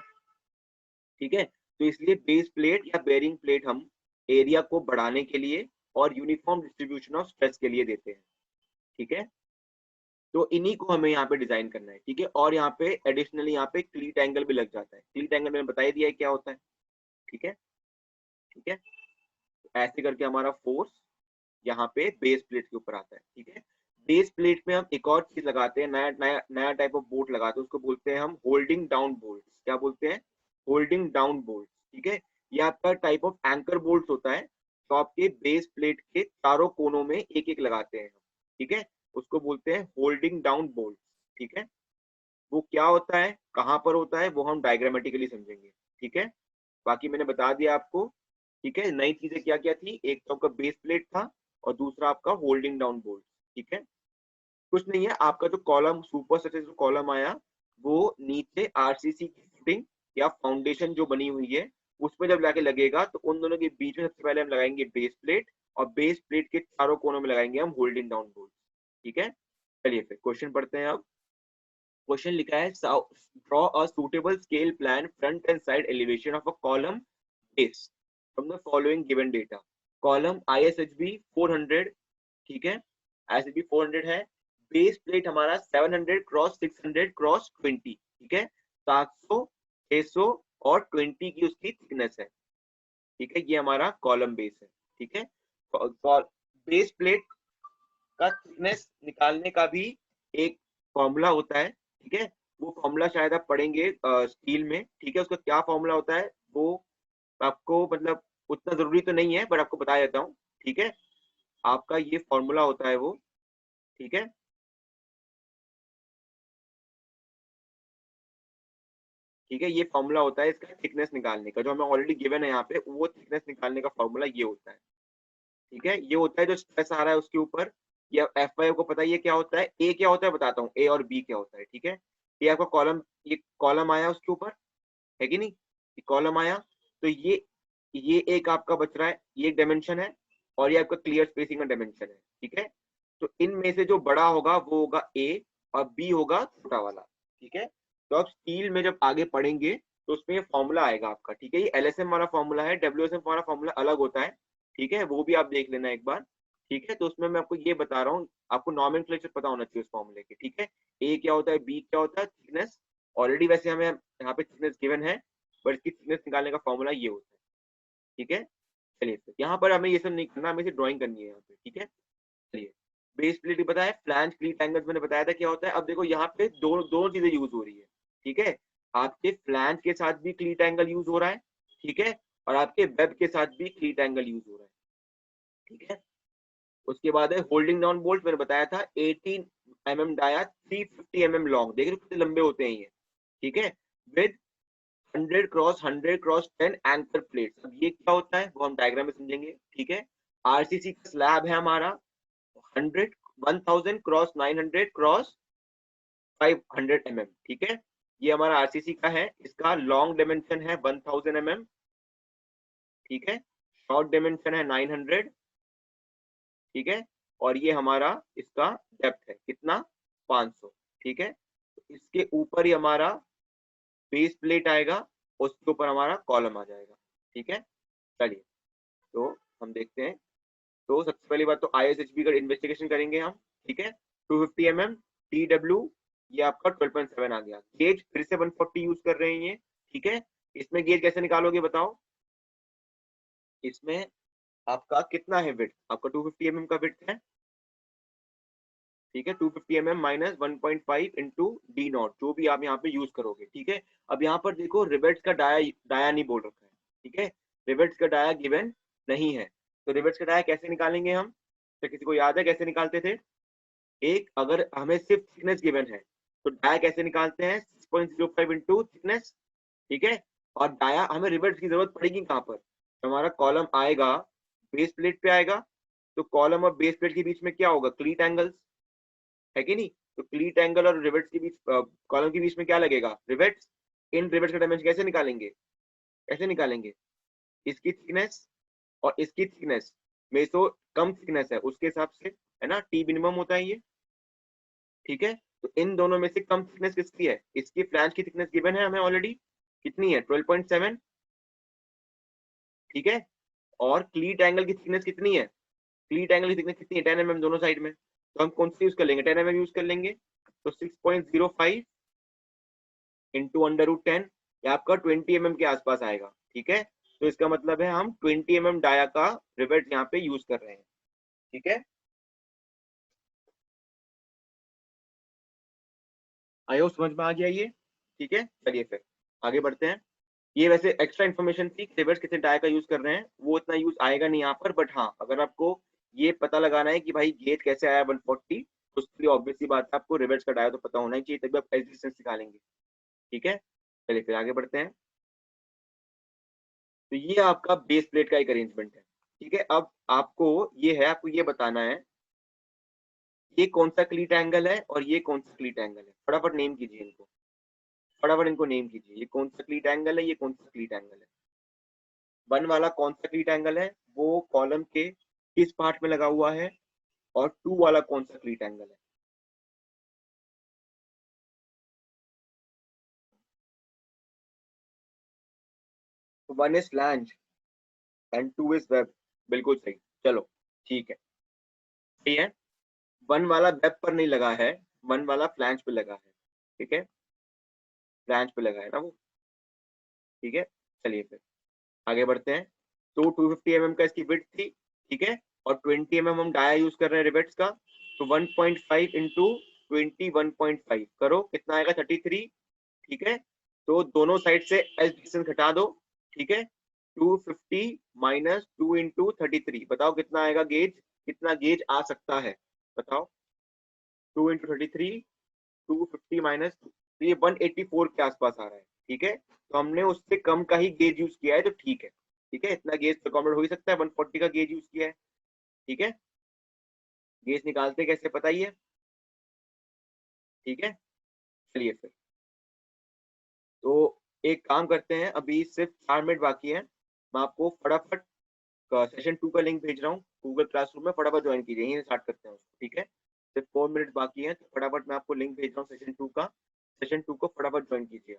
ठीक है, तो इसलिए बेस प्लेट या बेरिंग प्लेट हम एरिया को बढ़ाने के लिए और यूनिफॉर्म डिस्ट्रीब्यूशन ऑफ स्ट्रेस के लिए देते हैं। ठीक है, तो इन्हीं को हमें यहाँ पे डिजाइन करना है। ठीक है, और यहाँ पे एडिशनली यहाँ पे क्लीट एंगल भी लग जाता है। क्लीट एंगल मैंने बता ही दिया है क्या होता है। ठीक है। ठीक है, ऐसे करके हमारा फोर्स यहाँ पे बेस प्लेट के ऊपर आता है। ठीक है, बेस प्लेट में हम एक और चीज लगाते हैं, नया नया नया टाइप ऑफ बोल्ट लगाते हैं, उसको बोलते हैं हम होल्डिंग डाउन बोल्ट। क्या बोलते हैं? Holding down bolt. ठीक है, ये आपका टाइप ऑफ एंकर बोल्ट होता है, तो आपके बेस प्लेट के चारों कोनों में एक एक लगाते हैं हम। ठीक है, उसको बोलते हैं होल्डिंग डाउन बोल्ट। ठीक है, वो क्या होता है, कहाँ पर होता है, वो हम डायग्रामेटिकली समझेंगे। ठीक है, बाकी मैंने बता दिया आपको। ठीक है, नई चीजें क्या क्या थी, एक तो आपका बेस प्लेट था और दूसरा आपका होल्डिंग डाउन बोल्ट। ठीक है, कुछ नहीं है, आपका जो कॉलम सुपर स्ट्रक्चर जो कॉलम आया वो नीचे आरसीसी की फुटिंग या फाउंडेशन जो बनी हुई है उसमें जब जाके लगेगा तो उन दोनों के बीच में सबसे पहले हम लगाएंगे बेस प्लेट, और बेस प्लेट के चारों कोनों में लगाएंगे हम होल्डिंग डाउन बोल्ट। ठीक है, चलिए फिर क्वेश्चन पढ़ते हैं। अब क्वेश्चन लिखा है, draw a suitable scale plan front end side elevation of a column base from the following given data. Column ISHB 400। ठीक है, ISHB 400 है। बेस प्लेट हमारा 700 क्रॉस 600 क्रॉस 20। ठीक है, 700, 600 और 20 की उसकी थिकनेस है। ठीक है, ये हमारा कॉलम बेस है। ठीक है, बेस प्लेट का थिकनेस निकालने का भी एक फॉर्मूला होता है। ठीक है, वो फॉर्मूला शायद आप पढ़ेंगे स्टील में। ठीक है, उसका क्या फॉर्मूला होता है वो आपको मतलब उतना जरूरी तो नहीं है, पर आपको बता देता हूँ। ठीक है, आपका ये फॉर्मूला होता है वो। ठीक है, ठीक है, ये फॉर्मूला होता है इसका थिकनेस निकालने का, जो हमें ऑलरेडी गिवन है यहाँ पे, वो थिकनेस निकालने का फॉर्मूला ये होता है। ठीक है, ये होता है जो स्ट्रेस आ रहा है उसके ऊपर, या FY को पता है ये क्या होता है। ए क्या होता है बताता हूँ, ए और बी क्या होता है। ठीक है, ये आपका कॉलम, ये कॉलम आया उसके ऊपर, है कि नहीं? ये कॉलम आया, तो ये एक आपका बच रहा है, ये एक डायमेंशन है, और ये आपका क्लियर स्पेसिंग का डायमेंशन है। ठीक है, तो इनमें से जो बड़ा होगा वो होगा ए, और बी होगा छोटा वाला। ठीक है, तो अब स्टील में जब आगे पढ़ेंगे तो उसमें ये फॉर्मूला आएगा आपका। ठीक है, ये LSM वाला फॉर्मूला है, WSM वाला फॉर्मूला अलग होता है। ठीक है, वो भी आप देख लेना एक बार। ठीक है, तो उसमें मैं आपको ये बता रहा हूँ, आपको नॉमेनक्लेचर पता होना चाहिए उस फॉर्मूले के। ठीक है, ए क्या होता है, बी क्या होता है, थिकनेस। ऑलरेडी वैसे हमें यहाँ पे थिकनेस गिवन है, बट इसकी थिकनेस निकालने का फॉर्मूला ये होता है। ठीक है, चलिए फिर यहाँ पर हमें ये सब नहीं करना, हमें इसे ड्राइंग करनी है यहाँ पे। ठीक है, चलिए, बेस प्लेट पता है, फ्लैंज क्लीट एंगल्स मैंने बताया था क्या होता है। अब देखो यहाँ पे दो चीजें यूज हो रही है, ठीक है। आपके फ्लैंज के साथ भी क्लीट एंगल यूज हो रहा है, ठीक है, और आपके वेब के साथ भी क्लीट एंगल यूज हो रहा है, ठीक है। उसके बाद है होल्डिंग डाउन बोल्ट, मैंने बताया था 18 mm डाया 350 mm लॉन्ग, देख रहे हो कितने लंबे होते हैं ये, ठीक है, with 100 cross 100 cross 10 anchor plates. अब ये क्या होता है वो हम डायग्राम में समझेंगे, ठीक है। आरसीसी का स्लैब है हमारा 100 1000 क्रॉस 900 क्रॉस 500 mm, ठीक है। ये हमारा आरसीसी का है, इसका लॉन्ग डायमेंशन है 1000 mm, ठीक है। शॉर्ट डायमेंशन है 900, ठीक है। और ये हमारा इसका डेप्थ है कितना, 500, ठीक है। इसके ऊपर ही हमारा बेस प्लेट आएगा, उसके ऊपर हमारा कॉलम आ जाएगा, ठीक है। चलिए तो हम देखते हैं। तो सबसे पहली बात तो ISHB का इन्वेस्टिगेशन करेंगे हम, ठीक है। 250 mm TW, ये आपका 12.7 आ गया। गेज फिर से 140 यूज कर रहे हैं ये, ठीक है। इसमें गेज कैसे निकालोगे बताओ, इसमें आपका कितना है विड्थ, आपका 250 mm का विड्थ है, ठीक है। 250 mm minus 1.5 into D not, जो भी आप यहाँ पे यूज करोगे, ठीक है। अब यहाँ पर देखो रिवेट्स का डाया नहीं बोल रखा है, ठीक है। रिवेट्स का डाया गिवन नहीं है, तो रिवेट्स का डाया कैसे निकालेंगे हम, तो किसी को याद है कैसे निकालते थे। एक अगर हमें सिर्फ थिकनेस गिवन है तो डाया कैसे निकालते हैं, 6.05 इंटू थिकनेस, ठीक है। और डाया हमें रिवेट्स की जरूरत पड़ेगी कहाँ पर, तो हमारा कॉलम आएगा बेस प्लेट पे आएगा, तो कॉलम और बेस प्लेट के बीच में क्या होगा, क्लीट एंगल्स, है कि नहीं। तो क्लीट एंगल और रिवेट्स के बीच, कॉलम के बीच में क्या लगेगा, रिवेट्स। इन रिवेट्स का डायमेंशन कैसे निकालेंगे, कैसे निकालेंगे, इसकी थिकनेस और इसकी थिकनेस में तो कम थिकनेस है उसके हिसाब से, है ना, टी मिनिमम होता है ये, ठीक है। तो इन दोनों में से कम थिकनेस किसकी है, इसकी फ्लैंज की थिकनेस गिवन है हमें ऑलरेडी, कितनी है 12.7, ठीक है। और क्लीट एंगल की थिकनेस कितनी है, क्लीट एंगल की थिकनेस कितनी है 10 mm दोनों साइड में, तो हम कौन सी यूज कर लेंगे, 10 mm यूज कर लेंगे। तो 6.05 इंटू √10, ये आपका 20 mm के आसपास आएगा, ठीक है। तो इसका मतलब है हम 20 mm डाया का रिवेट यहाँ पे यूज कर रहे हैं, ठीक है। आई होप समझ में आ गया ये, ठीक है। चलिए फिर आगे बढ़ते हैं। ये वैसे एक्स्ट्रा इन्फॉर्मेशन थी, रिवर्स कितने डाया का यूज कर रहे हैं, वो इतना यूज आएगा नहीं यहाँ पर, बट हाँ अगर आपको ये पता लगाना है कि भाई गेज कैसे आया 140, तो उसके लिए ऑब्वियसली बात है आपको रिवर्स का डाया तो पता होना ही चाहिए, तभी आप रेजिस्टेंस निकालेंगे, ठीक है। चलिए फिर आगे बढ़ते हैं। तो ये आपका बेस प्लेट का एक अरेंजमेंट है, ठीक है। अब आपको ये है, आपको ये बताना है ये कौन सा क्लीट एंगल है और ये कौन सा क्लीट एंगल है, फटाफट नेम कीजिए इनको, फटाफट इनको नेम कीजिए, ये कौन सा क्लीट एंगल है, ये कौन सा क्लीट एंगल है। 1 वाला कौन सा क्लीट एंगल है, वो कॉलम के किस पार्ट में लगा हुआ है, और 2 वाला कौन सा क्लीट एंगल है। तो 1 is flange and 2 is web, बिल्कुल सही, चलो ठीक है, सही है। 1 वाला वेब पर नहीं लगा है, 1 वाला फ्लैंज पे लगा है, ठीक है, फ्लैंज पे लगा है ना वो, ठीक है। चलिए फिर आगे बढ़ते हैं। तो 250 mm का इसकी विड्थ थी, ठीक है, और 20 mm हम डाया यूज कर रहे हैं रिवेट्स का, तो 1.5 इंटू 21.5 करो कितना आएगा 33, ठीक है। तो दोनों साइड से एस डिस्टेंस घटा दो, ठीक है। 250 माइनस 2 इंटू 33, बताओ कितना आएगा गेज, कितना गेज आ सकता है बताओ, 2 इंटू 33, 250 माइनस, तो ये 184 के आसपास आ रहा है, ठीक है। तो हमने उससे कम का ही गेज यूज किया है, तो ठीक है, ठीक है, इतना गेज तो अकोमोडेट हो ही सकता है, 140 का गेज यूज किया है, ठीक है। गेज निकालते कैसे पता ही है, ठीक है। चलिए फिर तो एक काम करते हैं, अभी सिर्फ 4 मिनट बाकी है, मैं आपको फटाफट सेशन 2 का लिंक भेज रहा हूँ गूगल क्लासरूम में, फटाफट ज्वाइन कीजिए, यहीं स्टार्ट करते हैं उसको, ठीक है। सिर्फ 4 मिनट बाकी है, तो फटाफट मैं आपको लिंक भेज रहा हूँ सेशन 2 का, सेशन 2 को फटाफट ज्वाइन कीजिए।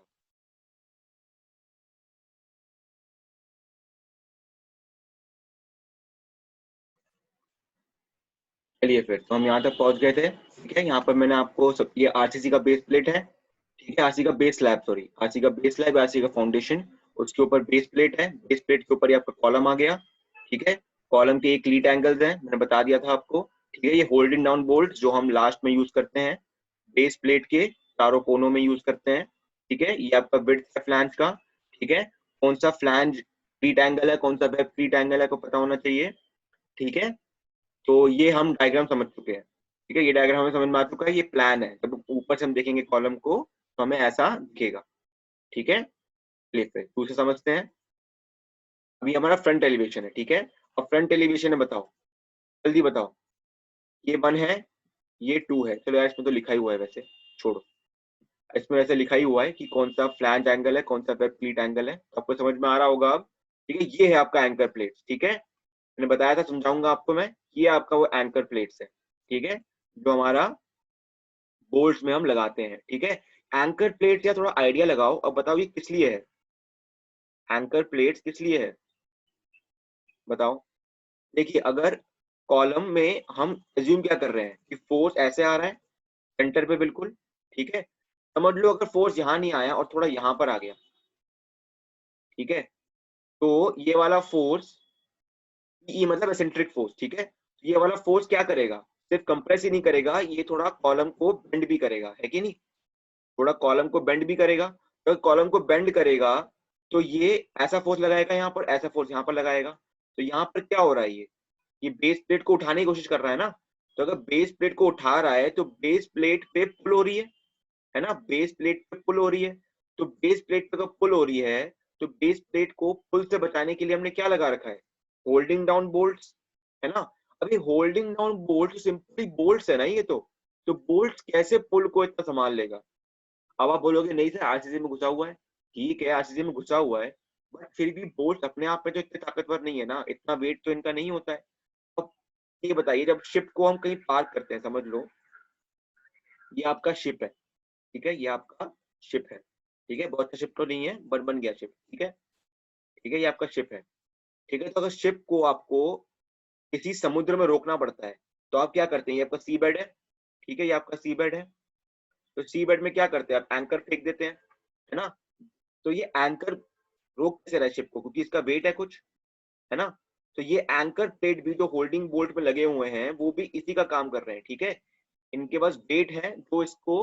चलिए फिर तो हम यहाँ तक पहुंच गए थे, ठीक है। यहाँ पर मैंने आपको सब, ये आरसीसी का बेस प्लेट है, ठीक है, आरसी का बेस स्लैब, सॉरी आरसी का बेस स्लैब, आरसी का फाउंडेशन, उसके ऊपर बेस प्लेट है, बेस प्लेट के ऊपर ही आपका कॉलम आ गया, ठीक है। कॉलम के एक लीड एंगल्स हैं, मैंने बता दिया था आपको, ठीक है। ये होल्डिंग डाउन बोल्ट जो हम लास्ट में यूज करते हैं, बेस प्लेट के चारों कोनों में यूज करते हैं। ठीक है, ये आपका विड्थ है फ्लैंज का। ठीक है, कौन सा फ्लैंज क्लीट एंगल है, कौन सा वेब क्लीट एंगल है को पता होना चाहिए। ठीक है, तो ये हम डायग्राम समझ चुके हैं। ठीक है, ये डायग्राम हमें समझ में आ चुका है। ये प्लान है, जब ऊपर से हम देखेंगे कॉलम को तो हमें ऐसा दिखेगा। ठीक है, चलिए फिर दूसरे समझते हैं। अभी हमारा फ्रंट एलिवेशन है। ठीक है, और फ्रंट एलिवेशन है, बताओ जल्दी बताओ। ये 1 है, ये 2 है। चलो यार, इसमें तो लिखा ही हुआ है वैसे, छोड़ो। इसमें वैसे लिखा ही हुआ है कि कौन सा फ्लैंज एंगल है, कौन सा वेब क्लीट एंगल है, तो आपको समझ में आ रहा होगा अब। ठीक है, ये है आपका एंकर प्लेट। ठीक है, मैंने बताया था, समझाऊंगा आपको मैं। ये आपका वो एंकर प्लेट्स है। ठीक है, जो हमारा बोल्ट्स में हम लगाते हैं। ठीक है, एंकर प्लेट्स, या थोड़ा आइडिया लगाओ, अब बताओ ये किस लिए है, एंकर प्लेट्स किस लिए है, बताओ। देखिए, अगर कॉलम में हम एज्यूम क्या कर रहे हैं कि फोर्स ऐसे आ रहा है सेंटर पे बिल्कुल। ठीक है, समझ लो अगर फोर्स यहाँ नहीं आया और थोड़ा यहाँ पर आ गया, ठीक है, तो ये वाला फोर्स, ई मतलब एसेंट्रिक फोर्स। ठीक है, ये वाला फोर्स क्या करेगा, सिर्फ कंप्रेस ही नहीं करेगा, ये थोड़ा कॉलम को बेंड भी करेगा, है कि नहीं। थोड़ा कॉलम को बेंड भी करेगा। तो कॉलम को बेंड करेगा तो ये ऐसा फोर्स लगाएगा यहाँ पर, ऐसा फोर्स यहाँ पर लगाएगा। तो यहाँ पर क्या हो रहा है, ये बेस प्लेट को उठाने की कोशिश कर रहा है ना। तो अगर बेस प्लेट को उठा रहा है तो बेस प्लेट पे पुल हो रही है ना, बेस प्लेट पे पुल हो रही है। तो बेस प्लेट पे तो पुल हो रही है, तो बेस प्लेट को पुल से बचाने के लिए हमने क्या लगा रखा है, होल्डिंग डाउन बोल्ट्स, है ना। अभी holding down bolt simply bolts है ना ये तो बोल्ट्स कैसे पुल को इतना संभाल लेगा। अब आप बोलोगे नहीं सर, आरसीसी में घुसा हुआ है। ठीक है, आरसीसी में घुसा हुआ है, बट फिर भी बोल्ट अपने आप में तो इतने ताकतवर नहीं है ना, इतना वेट तो इनका नहीं होता है। अब ये बताइए, जब शिप को हम कहीं पार्क करते हैं, समझ लो ये आपका शिप है। ठीक है, ये आपका शिप है। ठीक है, बहुत अच्छा शिप तो नहीं है बट बन गया शिप। ठीक है, ठीक है, ये आपका शिप है। ठीक है, तो अगर शिप को आपको किसी समुद्र में रोकना पड़ता है तो आप क्या करते हैं, ये आपका सी बेड है। ठीक है, ये आपका सी बेड है। तो सी बेड में क्या करते हैं, आप एंकर फेंक देते हैं, है ना। तो ये एंकर रोक कैसे रहा है शिप को, क्योंकि इसका वेट है कुछ, है ना। तो ये एंकर प्लेट भी जो होल्डिंग बोल्ट पे लगे हुए हैं वो भी इसी का काम कर रहे हैं। ठीक है, इनके पास वेट है जो इसको,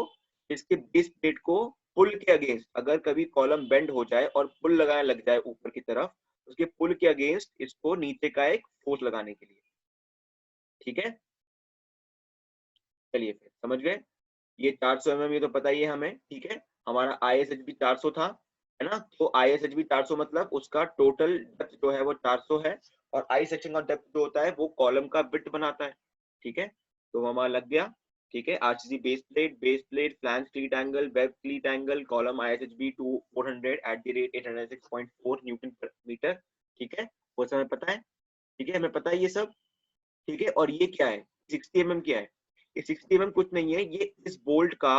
इसके बेस प्लेट को पुल के अगेंस्ट, अगर कभी कॉलम बेंड हो जाए और पुल लगाने लग जाए ऊपर की तरफ, उसके पुल के अगेंस्ट इसको नीचे का एक फोर्स लगाने के लिए। ठीक है, चलिए फिर समझ गए। ये 400 mm, ये तो पता ही है हमें। ठीक है, हमारा ISHB 400 था, है ना। तो ISHB 400 मतलब उसका टोटल डेप्थ जो है वो 400 है, और आई सेक्शन का डेप्थ जो होता है वो कॉलम का विड्थ बनाता है। ठीक है, तो हमारा लग गया। ठीक है, RCC base plate flange क्लीट angle, web क्लीट angle, column ISHB 2 400 at the rate 806.4 Newton पर मीटर। ठीक है, वो सब हमें पता है। ठीक है, हमें पता है ये सब। ठीक है, और ये क्या है, 60 mm क्या है, ये 60 mm कुछ नहीं है, ये इस बोल्ट का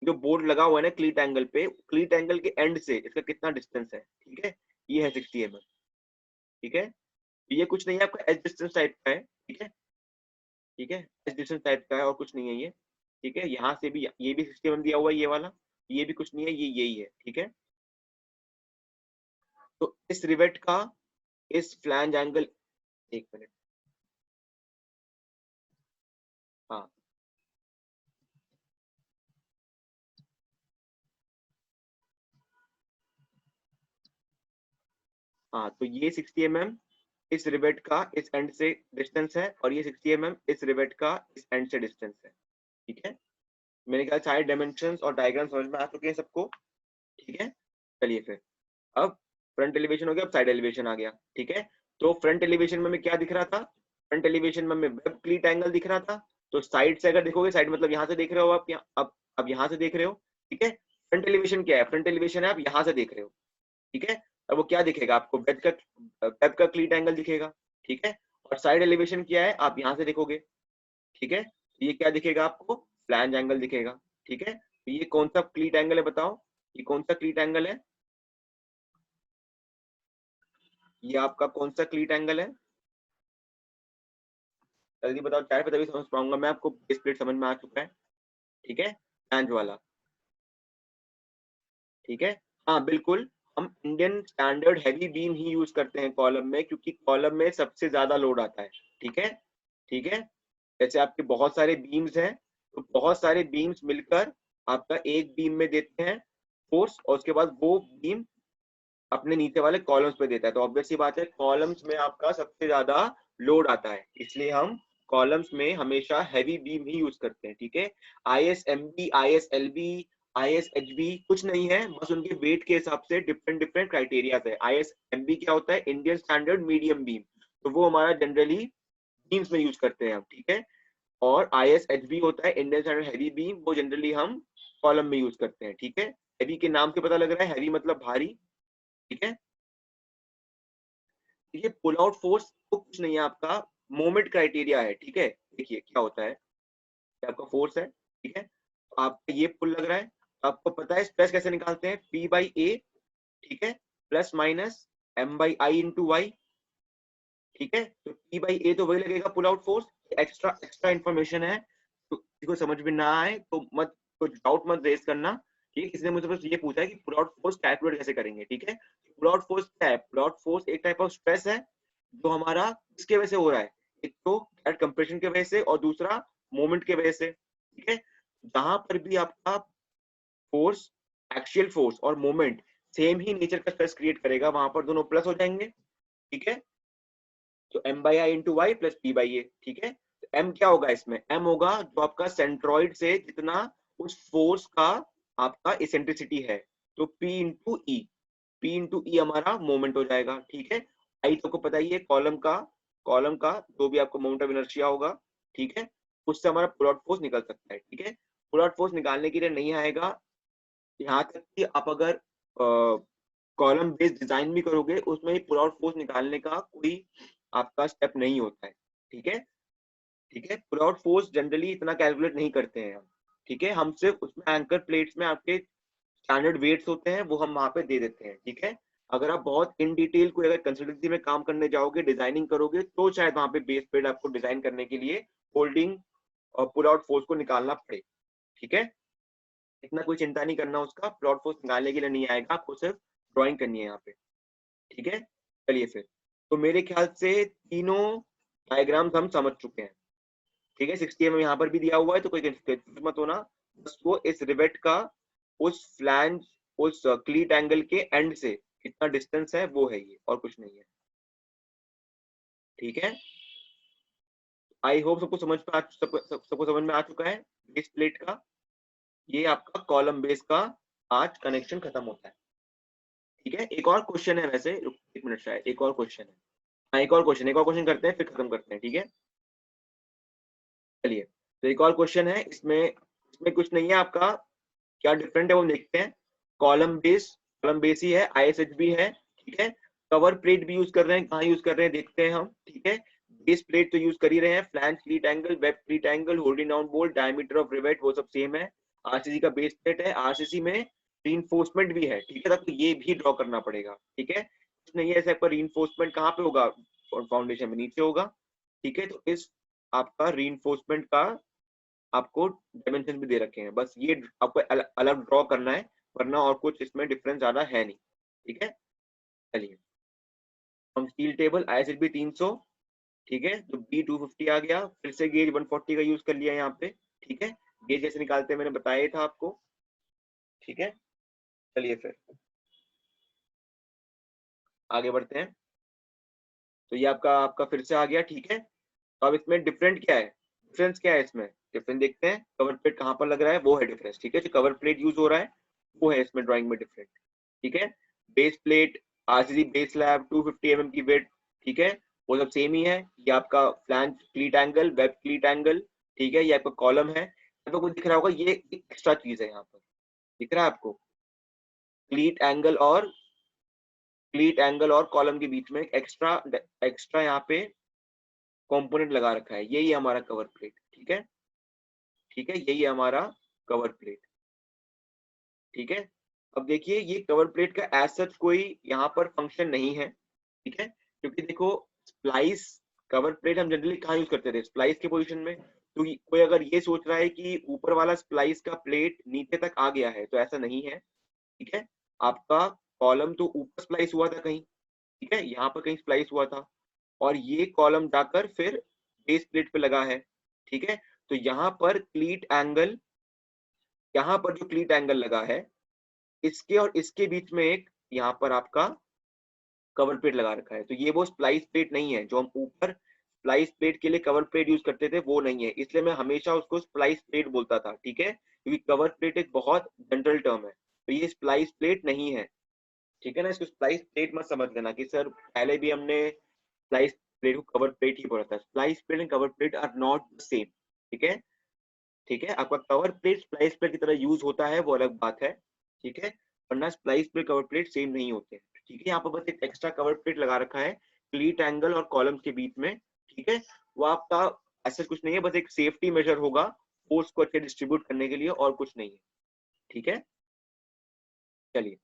जो बोर्ड लगा हुआ है ना क्लीट एंगल पे, क्लीट एंगल के एंड से इसका कितना डिस्टेंस है। ठीक है, ये है 60 mm। ठीक है, ये कुछ नहीं है, आपका एच डिस्टेंस टाइप का है। ठीक है, ठीक है, एच डिस्टेंस टाइप का है और कुछ नहीं है ये। ठीक है, यहाँ से भी ये भी 60 mm दिया हुआ है, ये वाला, ये भी कुछ नहीं है, ये यही है। ठीक है, तो इस रिवेट का इस फ्लैंज एंगल, एक मिनट, हाँ हाँ, तो ये 60 mm इस रिवेट का इस एंड से डिस्टेंस है, और ये 60 mm इस रिवेट का इस एंड से डिस्टेंस है। ठीक है, मेरे ख्याल सारे डायमेंशंस और डायग्राम समझ में आ चुके हैं सबको। ठीक है, चलिए फिर, अब फ्रंट एलिवेशन हो गया, अब साइड एलिवेशन आ गया। ठीक है, तो फ्रंट एलिवेशन में हमें क्या दिख रहा था, फ्रंट एलिवेशन में हमें वेब क्लीट एंगल दिख रहा था। तो साइड से अगर देखोगे, साइड मतलब यहाँ से देख रहे हो आप, यहाँ अब यहाँ से देख रहे हो। ठीक है, फ्रंट एलिवेशन क्या है, फ्रंट एलिवेशन है आप यहाँ से देख रहे हो। ठीक है, और वो क्या दिखेगा आपको, वेब का क्लीट एंगल दिखेगा। ठीक है, और साइड एलिवेशन क्या है, आप यहाँ से देखोगे। ठीक है, तो ये क्या दिखेगा आपको, फ्लैंज एंगल दिखेगा। ठीक है, तो ये कौन सा क्लीट एंगल है, बताओ, ये कौन सा क्लीट एंगल है, ये आपका कौन सा क्लीट एंगल है, जल्दी बताओ, चाहे पे तभी समझ पाऊंगा मैं, आपको बेस प्लेट समझ में आ चुका है। ठीक है, फ्लैंज वाला। ठीक है, हाँ बिल्कुल, हम इंडियन स्टैंडर्ड हैवी बीम ही यूज करते हैं कॉलम में, क्योंकि कॉलम में सबसे ज्यादा लोड आता है। ठीक है, ठीक है, जैसे आपके बहुत सारे बीम्स हैं, तो बहुत सारे बीम्स मिलकर आपका एक बीम में देते हैं फोर्स, और उसके बाद वो बीम अपने नीचे वाले कॉलम्स पे देता है। तो ऑब्वियस सी बात है, कॉलम्स में आपका सबसे ज्यादा लोड आता है, इसलिए हम कॉलम्स में हमेशा हैवी बीम ही यूज करते हैं। ठीक है, ISMB, ISLB, ISHB कुछ नहीं है, बस उनके वेट के हिसाब से डिफरेंट डिफरेंट क्राइटेरिया है। ISMB क्या होता है? इंडियन स्टैंडर्ड मीडियम बीम, तो वो हमारा जनरली बीम्स में यूज करते हैं हम। ठीक है, और ISHB होता है इंडियन स्टैंडर्ड हैवी बीम, वो जनरली हम कॉलम में यूज करते हैं। ठीक है, हैवी के नाम से पता लग रहा है, हैवी मतलब भारी। ठीक है, ये पुल आउट फोर्स तो कुछ नहीं है, आपका मोमेंट क्राइटेरिया है। ठीक है, देखिए क्या होता है, आपका फोर्स है, ठीक है, तो आपका ये पुल लग रहा है, आपको पता है स्ट्रेस कैसे निकालते हैं, P/A, ठीक है, प्लस माइनस M/I/Y। ठीक है, तो P/A तो वही लगेगा pull out force. Extra extra information है, तो किसी को समझ में ना आए तो मत, कुछ डाउट मत रेज करना। ठीक है, किसी ने मुझसे बस ये पूछा है कि पुल आउट फोर्स कैलकुलेट कैसे करेंगे। ठीक है, पुल आउट फोर्स क्या है? पुल आउट फोर्स एक टाइप ऑफ स्ट्रेस है जो हमारा किसके वजह से हो रहा है, एक तो एट कंप्रेशन के वजह से और दूसरा मोमेंट के वजह से। ठीक है, जहां पर भी आपका फोर्स, एक्सियल फोर्स और मोमेंट सेम ही नेचर का स्ट्रेस क्रिएट करेगा, वहां पर दोनों प्लस हो जाएंगे। ठीक है, तो M/I/Y प्लस P/A। ठीक है, तो M क्या होगा इसमें? M होगा जो आपका सेंट्रॉइड से जितना उस फोर्स का आपका इसेंट्रिसिटी है, तो P/E हमारा मोमेंट हो जाएगा। ठीक है, आई तो को पता ही है, कॉलम का जो भी आपको मोमेंट ऑफ इनर्शिया होगा, ठीक है, उससे हमारा पुल आउट फोर्स निकल सकता है। ठीक है, पुल आउट फोर्स निकालने के लिए नहीं आएगा, यहाँ तक कि आप अगर कॉलम बेस्ड डिजाइन भी करोगे, उसमें ही पुल आउट फोर्स निकालने का कोई आपका स्टेप नहीं होता है। ठीक है, ठीक है, पुल आउट फोर्स जनरली इतना कैलकुलेट नहीं करते हैं हम। ठीक है, हम सिर्फ उसमें एंकर प्लेट्स में आपके स्टैंडर्ड वेट्स होते हैं, वो हम वहां पे दे देते हैं। ठीक है, अगर आप बहुत इन डिटेल कोई अगर कंसल्टेंसी में काम करने जाओगे, डिजाइनिंग करोगे, तो शायद वहां पे बेस प्लेट आपको डिजाइन करने के लिए होल्डिंग और पुल आउट फोर्स को निकालना पड़े। ठीक है, इतना कोई चिंता नहीं करना उसका, पुल आउट फोर्स निकालने के लिए नहीं आएगा, आपको सिर्फ ड्रॉइंग करनी है यहाँ पे। ठीक है, चलिए फिर, तो मेरे ख्याल से तीनों डायग्राम्स हम समझ चुके हैं। ठीक है, 60 mm यहाँ पर भी दिया हुआ है, तो कोई कंफ्यूज मत होना, बस वो इस रिवेट का उस फ्लैंज, उस क्लीट एंगल के एंड से कितना डिस्टेंस है वो है ये, और कुछ नहीं है। ठीक है, आई होप सबको समझ में आ चुका है बेस प्लेट का। ये आपका कॉलम बेस का आज कनेक्शन खत्म होता है। ठीक है, एक और क्वेश्चन है वैसे, एक मिनट, शायद एक और क्वेश्चन है। हाँ, एक और क्वेश्चन करते हैं, फिर खत्म करते हैं। ठीक है, चलिए, तो एक और क्वेश्चन है, इसमें इसमें कुछ नहीं है आपका, क्या डिफरेंट है वो देखते हैं। कॉलम बेस ही है, ISHB है। ठीक है, कवर प्लेट भी यूज कर रहे हैं, कहाँ यूज कर रहे हैं देखते हैं हम। ठीक है, बेस प्लेट तो यूज कर ही रहे हैं, flange क्लीट angle, web क्लीट angle, holding down bolt, diameter of rivet, वो सब सेम है। RCC का बेस प्लेट है, RCC में रीइंफोर्समेंट भी है। ठीक है, तो ये भी ड्रॉ करना पड़ेगा। ठीक है, कुछ नहीं है ऐसे, आपका रीइंफोर्समेंट कहाँ पे होगा? फाउंडेशन में नीचे होगा। ठीक है, तो इस आपका रीइंफोर्समेंट का आपको डायमेंशन भी दे रखे हैं, बस ये आपको अलग ड्रॉ करना है, वरना और कुछ इसमें डिफरेंस ज्यादा है नहीं। ठीक है, चलिए, हम स्टील टेबल ISHB 300, ठीक है, तो B250 आ गया, फिर से गेज 140 का यूज कर लिया यहाँ पे। ठीक है, गेज कैसे निकालते हैं मैंने बताया था आपको। ठीक है, चलिए फिर आगे बढ़ते हैं। तो ये आपका आपका फिर से आ गया। ठीक है, तो अब इसमें डिफरेंट क्या है, डिफरेंस क्या है इसमें, डिफरेंस देखते हैं। कवर प्लेट कहाँ पर लग रहा है, वो है डिफरेंस। ठीक है, जो कवर प्लेट यूज हो रहा है वो है इसमें ड्राइंग में डिफरेंट। ठीक है, base plate, RCC base slab, 250 mm की वेट। ठीक है, वो सब सेम ही है। ये आपका फ्लैंज क्लीट एंगल, वेब क्लीट एंगल। ठीक है, ये आपका कॉलम है, आपको कुछ दिख रहा होगा, ये एक्स्ट्रा चीज है यहाँ पर, दिख रहा है आपको, क्लीट एंगल और कॉलम के बीच में एक्स्ट्रा एक्स्ट्रा यहाँ पे कंपोनेंट लगा रखा है, यही है हमारा कवर प्लेट। ठीक है, ठीक है, यही है हमारा कवर प्लेट। ठीक है, अब देखिए, ये कवर प्लेट का एज सच कोई यहाँ पर फंक्शन नहीं है। ठीक है, क्योंकि देखो, स्प्लाइस, कवर प्लेट हम जनरली कहाँ यूज करते थे, स्प्लाइस के पोजीशन में। तो कोई अगर ये सोच रहा है कि ऊपर वाला स्प्लाइस का प्लेट नीचे तक आ गया है, तो ऐसा नहीं है। ठीक है, आपका कॉलम तो ऊपर स्प्लाइस हुआ था कहीं, ठीक है, यहाँ पर कहीं स्प्लाइस हुआ था, और ये कॉलम जाकर फिर बेस प्लेट पे लगा है। ठीक है। तो यहाँ पर क्लीट एंगल, यहाँ पर जो क्लीट एंगल लगा है इसके और इसके बीच में एक यहाँ पर आपका कवर प्लेट लगा रखा है। तो ये वो स्प्लाइस प्लेट नहीं है जो हम ऊपर स्प्लाइस प्लेट के लिए कवर प्लेट यूज करते थे, वो नहीं है, इसलिए मैं हमेशा उसको स्प्लाइस प्लेट बोलता था। ठीक है, क्योंकि कवर प्लेट एक बहुत जनरल टर्म है, तो ये स्प्लाइस प्लेट नहीं है। ठीक है ना, इसको स्प्लाइस प्लेट मत समझ लेना कि सर पहले भी हमने स्प्लाइस प्लेट को कवर प्लेट ही बोला था। Splice plate and cover plate are not the same. ठीक है, ठीक है, आपका कवर प्लेट स्प्लाइस प्लेट की तरह यूज होता है वो अलग बात है। ठीक है, वरना splice plate cover plate same नहीं होते हैं। ठीक है, यहाँ पर बस एक एक्स्ट्रा कवर प्लेट लगा रखा है क्लीट एंगल और कॉलम्स के बीच में। ठीक है, वो आपका ऐसा कुछ नहीं है, बस एक सेफ्टी मेजर होगा फोर्स को अच्छे डिस्ट्रीब्यूट करने के लिए, और कुछ नहीं है। ठीक है, चलिए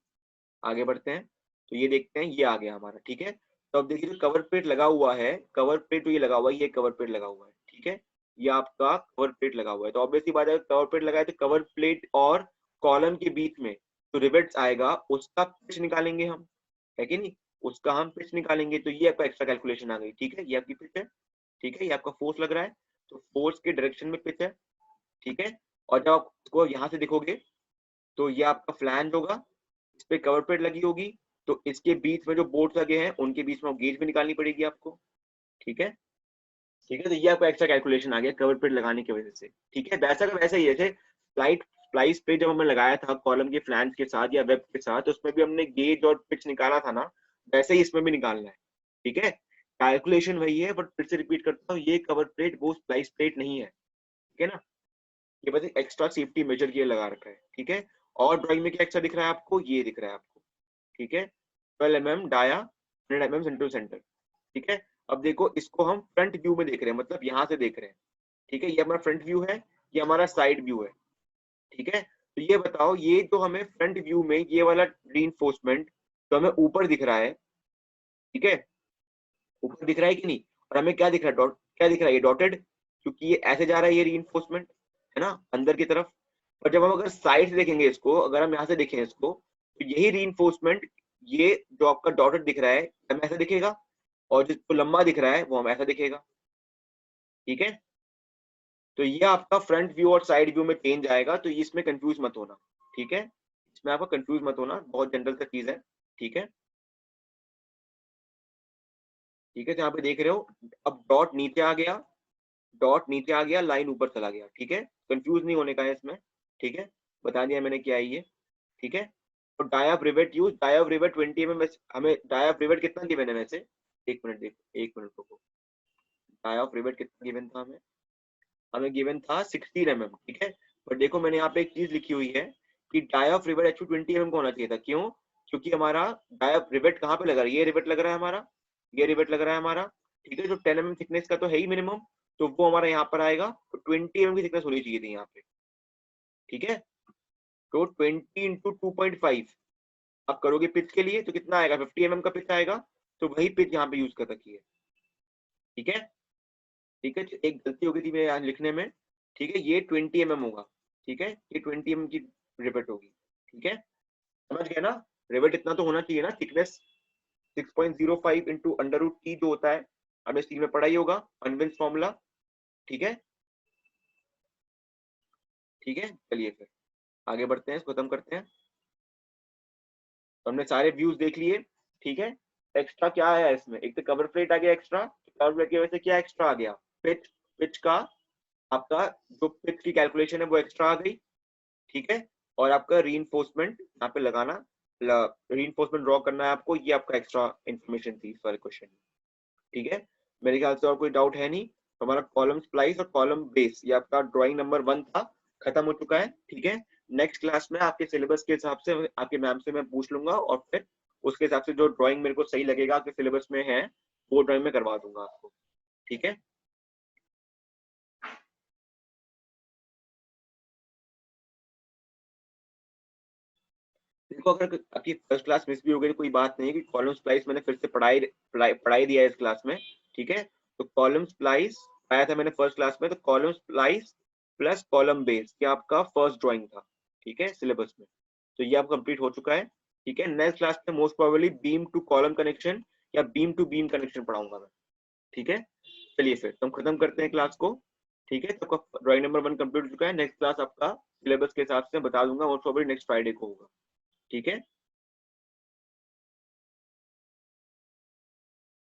आगे बढ़ते हैं। तो ये देखते हैं, ये आ गया हमारा। ठीक है, तो अब देखिए जो कवर प्लेट लगा हुआ है, कवर प्लेट तो ये लगा हुआ है, ये कवर प्लेट लगा हुआ है। ठीक है, ये आपका कवर प्लेट लगा हुआ है, तो ऑब्वियसली बात है कवर प्लेट लगा है तो कवर प्लेट और कॉलम के बीच में जो रिवेट्स आएगा उसका पिच निकालेंगे हम, है कि नहीं, उसका हम पिच निकालेंगे। तो ये आपका एक्स्ट्रा कैलकुलेशन आ गई। ठीक है, ये आपकी पिच है। ठीक है, ये आपका फोर्स लग रहा है, तो फोर्स के डायरेक्शन में पिच है। ठीक है, और जब आप इसको यहाँ से देखोगे तो ये आपका फ्लैंज होगा, इस पे कवर प्लेट लगी होगी, तो इसके बीच में जो बोर्ड लगे हैं उनके बीच में गेज भी निकालनी पड़ेगी आपको। ठीक है, ठीक है, तो ये आपका एक्स्ट्रा कैलकुलेशन आ गया कवर प्लेट लगाने की वजह से। ठीक है, वैसा का वैसा ही जैसे स्प्लाइस पे जब हमने लगाया था कॉलम के फ्लैंज के साथ या वेब के साथ, उसमें भी हमने गेज और पिच निकाला था ना, वैसे ही इसमें भी निकालना है। ठीक है, कैलकुलेशन वही है, बट फिर से रिपीट करता हूँ, ये कवर प्लेट वो स्प्लाइस प्लेट नहीं है। ठीक है ना, ये बस एक एक्स्ट्रा सेफ्टी मेजर के लिए लगा रखा है। ठीक है, और ड्राइंग में क्या एक्स्ट्रा दिख रहा है आपको, ये दिख रहा है आपको। ठीक है, 12 mm dia, 100 mm centre centre. ठीक है, अब देखो इसको हम फ्रंट व्यू में देख रहे हैं, मतलब यहाँ से देख रहे हैं। ठीक है, ये हमारा फ्रंट व्यू है, ये हमारा साइड व्यू है। ठीक है, तो ये बताओ, ये जो हमें फ्रंट व्यू में ये वाला रीइंफोर्समेंट तो हमें ऊपर दिख रहा है। ठीक है, ऊपर दिख रहा है कि नहीं, और हमें क्या दिख रहा है, डॉट क्या दिख रहा है, ये डॉटेड, क्योंकि ये ऐसे जा रहा है, ये रीइंफोर्समेंट है ना अंदर की तरफ। और जब हम अगर साइड से देखेंगे इसको, अगर हम यहाँ से देखें इसको, तो यही रीइंफोर्समेंट, ये जो आपका डॉटेड दिख रहा है हमें ऐसा दिखेगा, और जिसको लंबा दिख रहा है वो हमें ऐसा दिखेगा। ठीक है, तो ये आपका फ्रंट व्यू और साइड व्यू में चेंज आएगा, तो इसमें कंफ्यूज मत होना। ठीक है, इसमें आपका कंफ्यूज मत होना, बहुत जनरल सा चीज है। ठीक है, ठीक है, तो यहाँ पे देख रहे हो, अब डॉट नीचे आ गया, डॉट नीचे आ गया, लाइन ऊपर चला गया। ठीक है, कंफ्यूज नहीं होने का है इसमें। ठीक है, बता दिया मैंने क्या है ये। ठीक है, तो dia rivet use, dia rivet 20 mm, हमें डाया रिवेट कितना गिवन है वैसे, एक मिनट देखो, एक मिनट रुको, डाया रिवेट कितना गिवन था हमें, हमें गिवन था 16 mm। ठीक है, पर देखो मैंने यहाँ पे एक चीज लिखी हुई है कि dia of rivet actually 20 mm का होना चाहिए था। क्यों, क्योंकि हमारा डाई ऑफ रिवेट कहाँ पे लगा रहा है, ये रिवेट लग रहा है हमारा, ये रिवेट लग रहा है हमारा। ठीक है, जो 10 mm थिकनेस का तो है ही मिनिमम, तो वो हमारा यहाँ पर आएगा, तो 20 mm की थिकनेस होनी चाहिए थी यहाँ पे। ठीक है, तो 20 × 2.5 आप करोगे पिच के लिए तो कितना आएगा, 50 mm का पिच आएगा, तो वही पिच यहाँ पे यूज कर रखी है। ठीक है, ठीक है, तो एक गलती हो गई थी मेरे यहाँ लिखने में। ठीक है, ये 20 mm होगा। ठीक है, ये 20 mm की रिवेट होगी। ठीक है, समझ गए ना, रिवेट इतना तो होना चाहिए ना, thickness 6.05 into under root T जो होता है, हमें स्टील में पढ़ा ही होगा, अनविंस फॉर्मूला। ठीक है, ठीक है, चलिए फिर आगे बढ़ते हैं, इसको खत्म करते हैं। तो हमने सारे व्यूज देख लिए। ठीक है, एक्स्ट्रा क्या आया इसमें, एक तो कवर प्लेट आ गया एक्स्ट्रा, कवर प्लेट की वजह से क्या एक्स्ट्रा आ गया, पिच, पिच का आपका जो पिच की कैलकुलेशन है वो एक्स्ट्रा आ गई। ठीक है, और आपका रीइंफोर्समेंट यहाँ पे लगाना, रीइंफोर्समेंट ड्रॉ करना है आपको, ये आपका एक्स्ट्रा इन्फॉर्मेशन थी इस वाले क्वेश्चन में। ठीक है, मेरे ख्याल से और कोई डाउट है नहीं, तो हमारा कॉलम स्प्लाइस और कॉलम बेस ये आपका ड्राइंग नंबर 1 था, खत्म हो चुका है। ठीक है, नेक्स्ट क्लास में आपके सिलेबस के हिसाब से आपके मैम से मैं पूछ लूंगा, और फिर उसके हिसाब से जो ड्राइंग मेरे को सही लगेगा आपके सिलेबस में है वो ड्राइंग में करवा दूंगा आपको। ठीक है, देखो अगर आपकी फर्स्ट क्लास मिस भी हो गई तो कोई बात नहीं, कि कॉलम स्प्लाइस मैंने फिर से पढ़ाई दिया है इस क्लास में। ठीक है, तो कॉलम स्प्लाइस आया था मैंने फर्स्ट क्लास में, तो column splice plus column base ये आपका फर्स्ट ड्राइंग था। ठीक है, सिलेबस में, तो ये आप कंप्लीट हो चुका है। ठीक है, नेक्स्ट क्लास में most probably beam to column connection या बीम टू बीम कनेक्शन पढ़ाऊंगा मैं। ठीक है, चलिए फिर तुम खत्म करते हैं क्लास को। ठीक है, तो आपका ड्राइंग नंबर 1 कंप्लीट हो चुका है। नेक्स्ट क्लास आपका सिलेबस के हिसाब से बता दूंगा, मोस्ट प्रोबेबली नेक्स्ट फ्राइडे को होगा। ठीक है,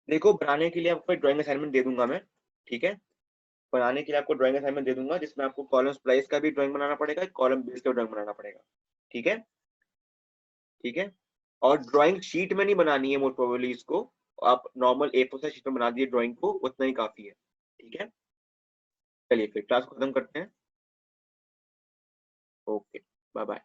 देखो बनाने के लिए आपको ड्राइंग असाइनमेंट दे दूंगा मैं। ठीक है, बनाने के लिए आपको ड्राइंग असाइनमेंट दे दूंगा, जिसमें आपको कॉलम स्प्लाइस का भी ड्राइंग बनाना पड़ेगा, कॉलम बेस का ड्राइंग बनाना पड़ेगा। ठीक है, ठीक है, और ड्राइंग शीट में नहीं बनानी है मोस्ट प्रोबेबली इसको, आप नॉर्मल A4 साइज शीट में बना दिए ड्राइंग को, उतना ही काफी है। ठीक है, चलिए फिर क्लास खत्म करते हैं। Okay, bye bye.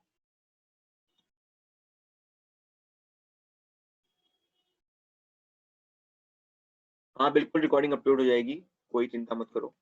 हाँ बिल्कुल, रिकॉर्डिंग अपलोड हो जाएगी, कोई चिंता मत करो।